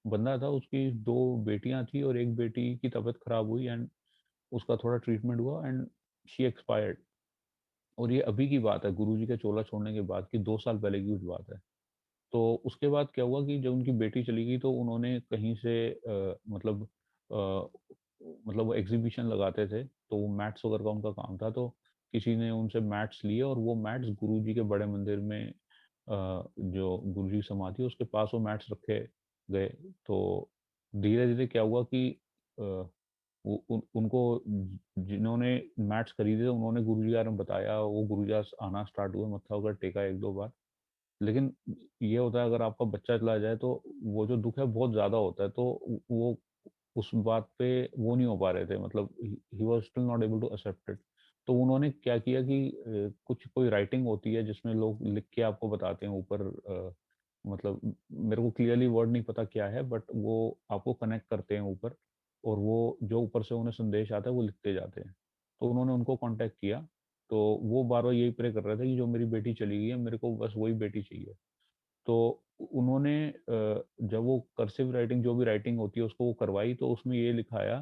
बंदा था उसकी 2 बेटियाँ थी और 1 बेटी की तबीयत खराब हुई एंड उसका थोड़ा ट्रीटमेंट हुआ एंड शी एक्सपायर्ड और ये अभी की बात है गुरुजी का चोला छोड़ने के बाद की 2 साल पहले की कुछ बात है। तो उसके बाद क्या हुआ कि जब उनकी बेटी चली गई तो उन्होंने कहीं से अ, मतलब वो एग्ज़िबिशन लगाते थे, तो वो मैट्स वगैरह का उनका काम था, तो किसी ने उनसे मैट्स लिए और वो मैट्स गुरुजी के बड़े मंदिर में जो गुरुजी की समाधि है उसके पास वो मैट्स रखे गए। तो धीरे-धीरे क्या हुआ कि अ, वो उनको जिन्होंने मैट्स खरीदे उन्होंने गुरुजी के बारे में बताया, वो गुरुजी के पास आना स्टार्ट हुए, मत्था वगैरह टेका 1-2 बार। लेकिन ये होता है अगर आपका बच्चा चला जाए तो वो जो दुःख है बहुत ज़्यादा होता है, तो वो उस बात पे वो नहीं हो पा रहे थे मतलब he was still not able to accept it. तो उन्होंने क्या किया कि कुछ कोई राइटिंग होती है जिसमें लोग लिख के आपको बताते हैं ऊपर मतलब मेरे को क्लियरली वर्ड नहीं पता क्या है बट वो आपको कनेक्ट करते हैं ऊपर और वो जो ऊपर से उन्हें संदेश आता है वो लिखते जाते हैं। तो उन्होंने उनको कॉन्टैक्ट किया, तो वो बार-बार यही प्रे कर रहे थे कि जो मेरी बेटी चली गई है, मेरे को बस वही बेटी चाहिए। तो उन्होंने जब वो कर्सिव राइटिंग जो भी राइटिंग होती है उसको वो करवाई, तो उसमें ये लिखाया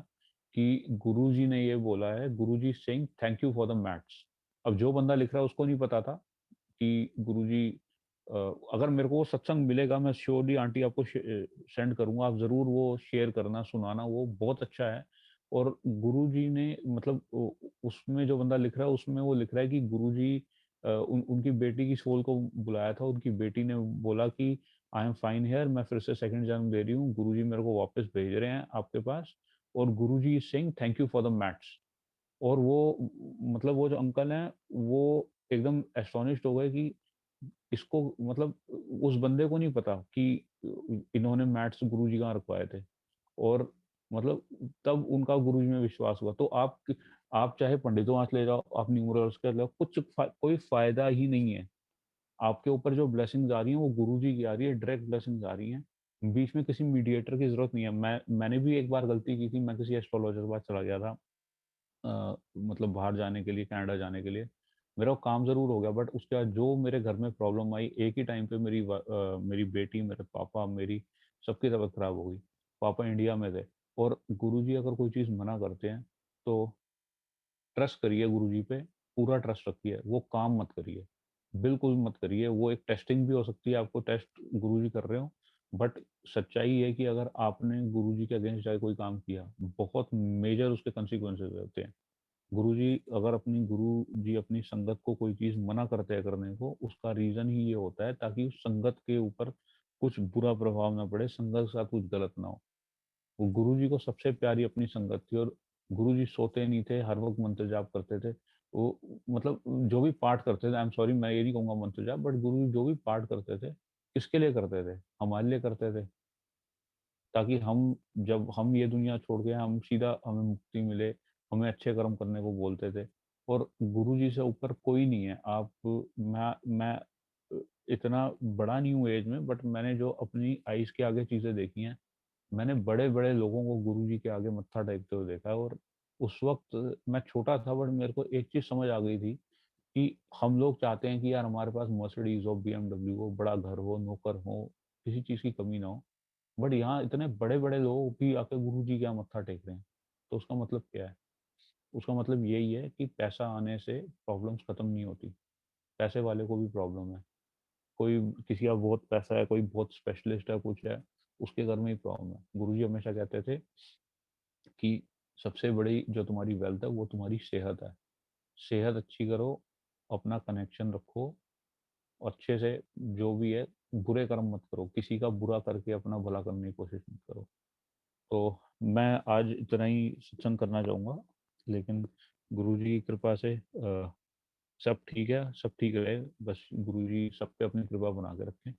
कि गुरुजी ने ये बोला है, Guruji is saying thank you for the maths. अब जो बंदा लिख रहा है उसको नहीं पता था कि गुरुजी अ, अगर मेरे को वो सत्संग मिलेगा, मैं श्योरली आंटी आपको सेंड करूँगा, आप ज़रूर वो शेयर करना, सुनाना, वो बहुत अच्छा है। और गुरुजी ने मतलब उसमें जो बंदा लिख रहा है, उसमें वो लिख रहा है कि गुरुजी उनकी बेटी की सोल को बुलाया था, उनकी बेटी ने बोला कि आई एम फाइन हियर, मैं फिर से सेकंड जन्म ले रही हूँ, गुरुजी मेरे को वापस भेज रहे हैं आपके पास, और Guruji is saying thank you for the maths. और वो मतलब वो जो अंकल हैं, वो एकदम एस्टोनिश्ड हो गए कि इसको मतलब उस बंदे को नहीं पता कि इन्होंने मैथ्स गुरुजी कहाँ रखवाए थे। और मतलब तब उनका गुरुजी में विश्वास हुआ। तो आप चाहे पंडितों के पास ले जाओ, आप न्यूमरोलॉजिस्ट के पास ले जाओ, कोई फ़ायदा ही नहीं है। आपके ऊपर जो ब्लेसिंग्स आ रही हैं, वो गुरुजी की आ रही है, डायरेक्ट ब्लेसिंग्स आ रही हैं। बीच में किसी मीडिएटर की ज़रूरत नहीं है। मैंने भी एक बार गलती की थी, मैं किसी एस्ट्रोलॉजर के पास चला गया था। मतलब बाहर जाने के लिए, कनाडा जाने के लिए। मेरा वो काम ज़रूर हो गया, बट उसके बाद जो मेरे घर में प्रॉब्लम आई, एक ही टाइम पे मेरी बेटी, मेरे पापा, मेरी सबकी तबीयत खराब हो गई। पापा इंडिया में थे, और गुरुजी अगर कोई चीज़ मना करते हैं, तो ट्रस्ट करिए गुरुजी पे, पूरा ट्रस्ट रखिए, वो काम मत करिए। बिल्कुल मत करिए, वो एक टेस्टिंग भी हो सकती है, आपको टेस्ट गुरुजी कर रहे हो, बट सच्चाई ये है कि अगर आपने गुरुजी के अगेंस्ट जाके कोई काम किया, बहुत मेजर उसके कॉन्सिक्वेंसेज़ होते हैं। गुरुजी अपनी संगत को कोई चीज़ मना करते हैं करने को, उसका रीज़न ही ये होता है ताकि उस संगत के ऊपर कुछ बुरा प्रभाव ना पड़े, संगत के साथ कुछ गलत ना हो। वो गुरुजी को सबसे प्यारी अपनी संगत थी, और गुरुजी सोते नहीं थे, हर वक़्त मंत्र जाप करते थे। वो मतलब जो भी पाठ करते थे, आई एम सॉरी मैं ये नहीं कहूँगा मंत्र जाप, बट गुरुजी जो भी पाठ करते थे, किसके लिए करते थे? हमारे लिए करते थे। ताकि हम जब हम ये दुनिया छोड़ के हम सीधा हमें मुक्ति मिले, हमें अच्छे कर्म करने को बोलते थे। और गुरुजी से ऊपर कोई नहीं है। मैं इतना बड़ा नहीं हूँ एज में, बट मैंने जो अपनी आइज़ के आगे चीज़ें देखी हैं, मैंने बड़े-बड़े लोगों को गुरुजी के आगे मत्था टेकते हुए देखा है। और उस वक़्त मैं छोटा था, बट मेरे को एक चीज़ समझ आ गई थी कि हम लोग चाहते हैं कि यार हमारे पास मर्सिडीज़ हो, बीएमडब्ल्यू हो, बड़ा घर हो, नौकर हो, किसी चीज़ की कमी ना हो। बट यहाँ इतने बड़े-बड़े लोग भी आके गुरुजी के यहाँ मत्था टेक रहे हैं। तो उसका मतलब क्या है? उसका मतलब यही है कि पैसा आने से प्रॉब्लम्स खत्म नहीं होती। पैसे वाले को भी प्रॉब्लम है। कोई किसी का बहुत पैसा है, कोई बहुत स्पेशलिस्ट है, कुछ है, उसके घर में ही प्रॉब्लम है। गुरुजी हमेशा कहते थे कि सबसे बड़ी जो तुम्हारी वेल्थ है वो तुम्हारी सेहत है। सेहत अच्छी करो, अपना कनेक्शन रखो, अच्छे से जो भी है, बुरे कर्म मत करो। किसी का बुरा करके अपना भला करने की कोशिश मत करो। तो मैं आज इतना ही सत्संग करना चाहूँगा, लेकिन गुरुजी की कृपा से सब ठीक है, सब ठीक रहे। बस गुरुजी सब पे अपनी कृपा बना के रखें,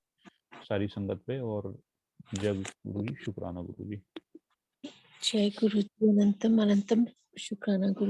सारी संगत पे। और जय गुरुजी, शुक्राना गुरुजी। जय गुरु जी, अनंतम अनंतम शुक्राना गुरु।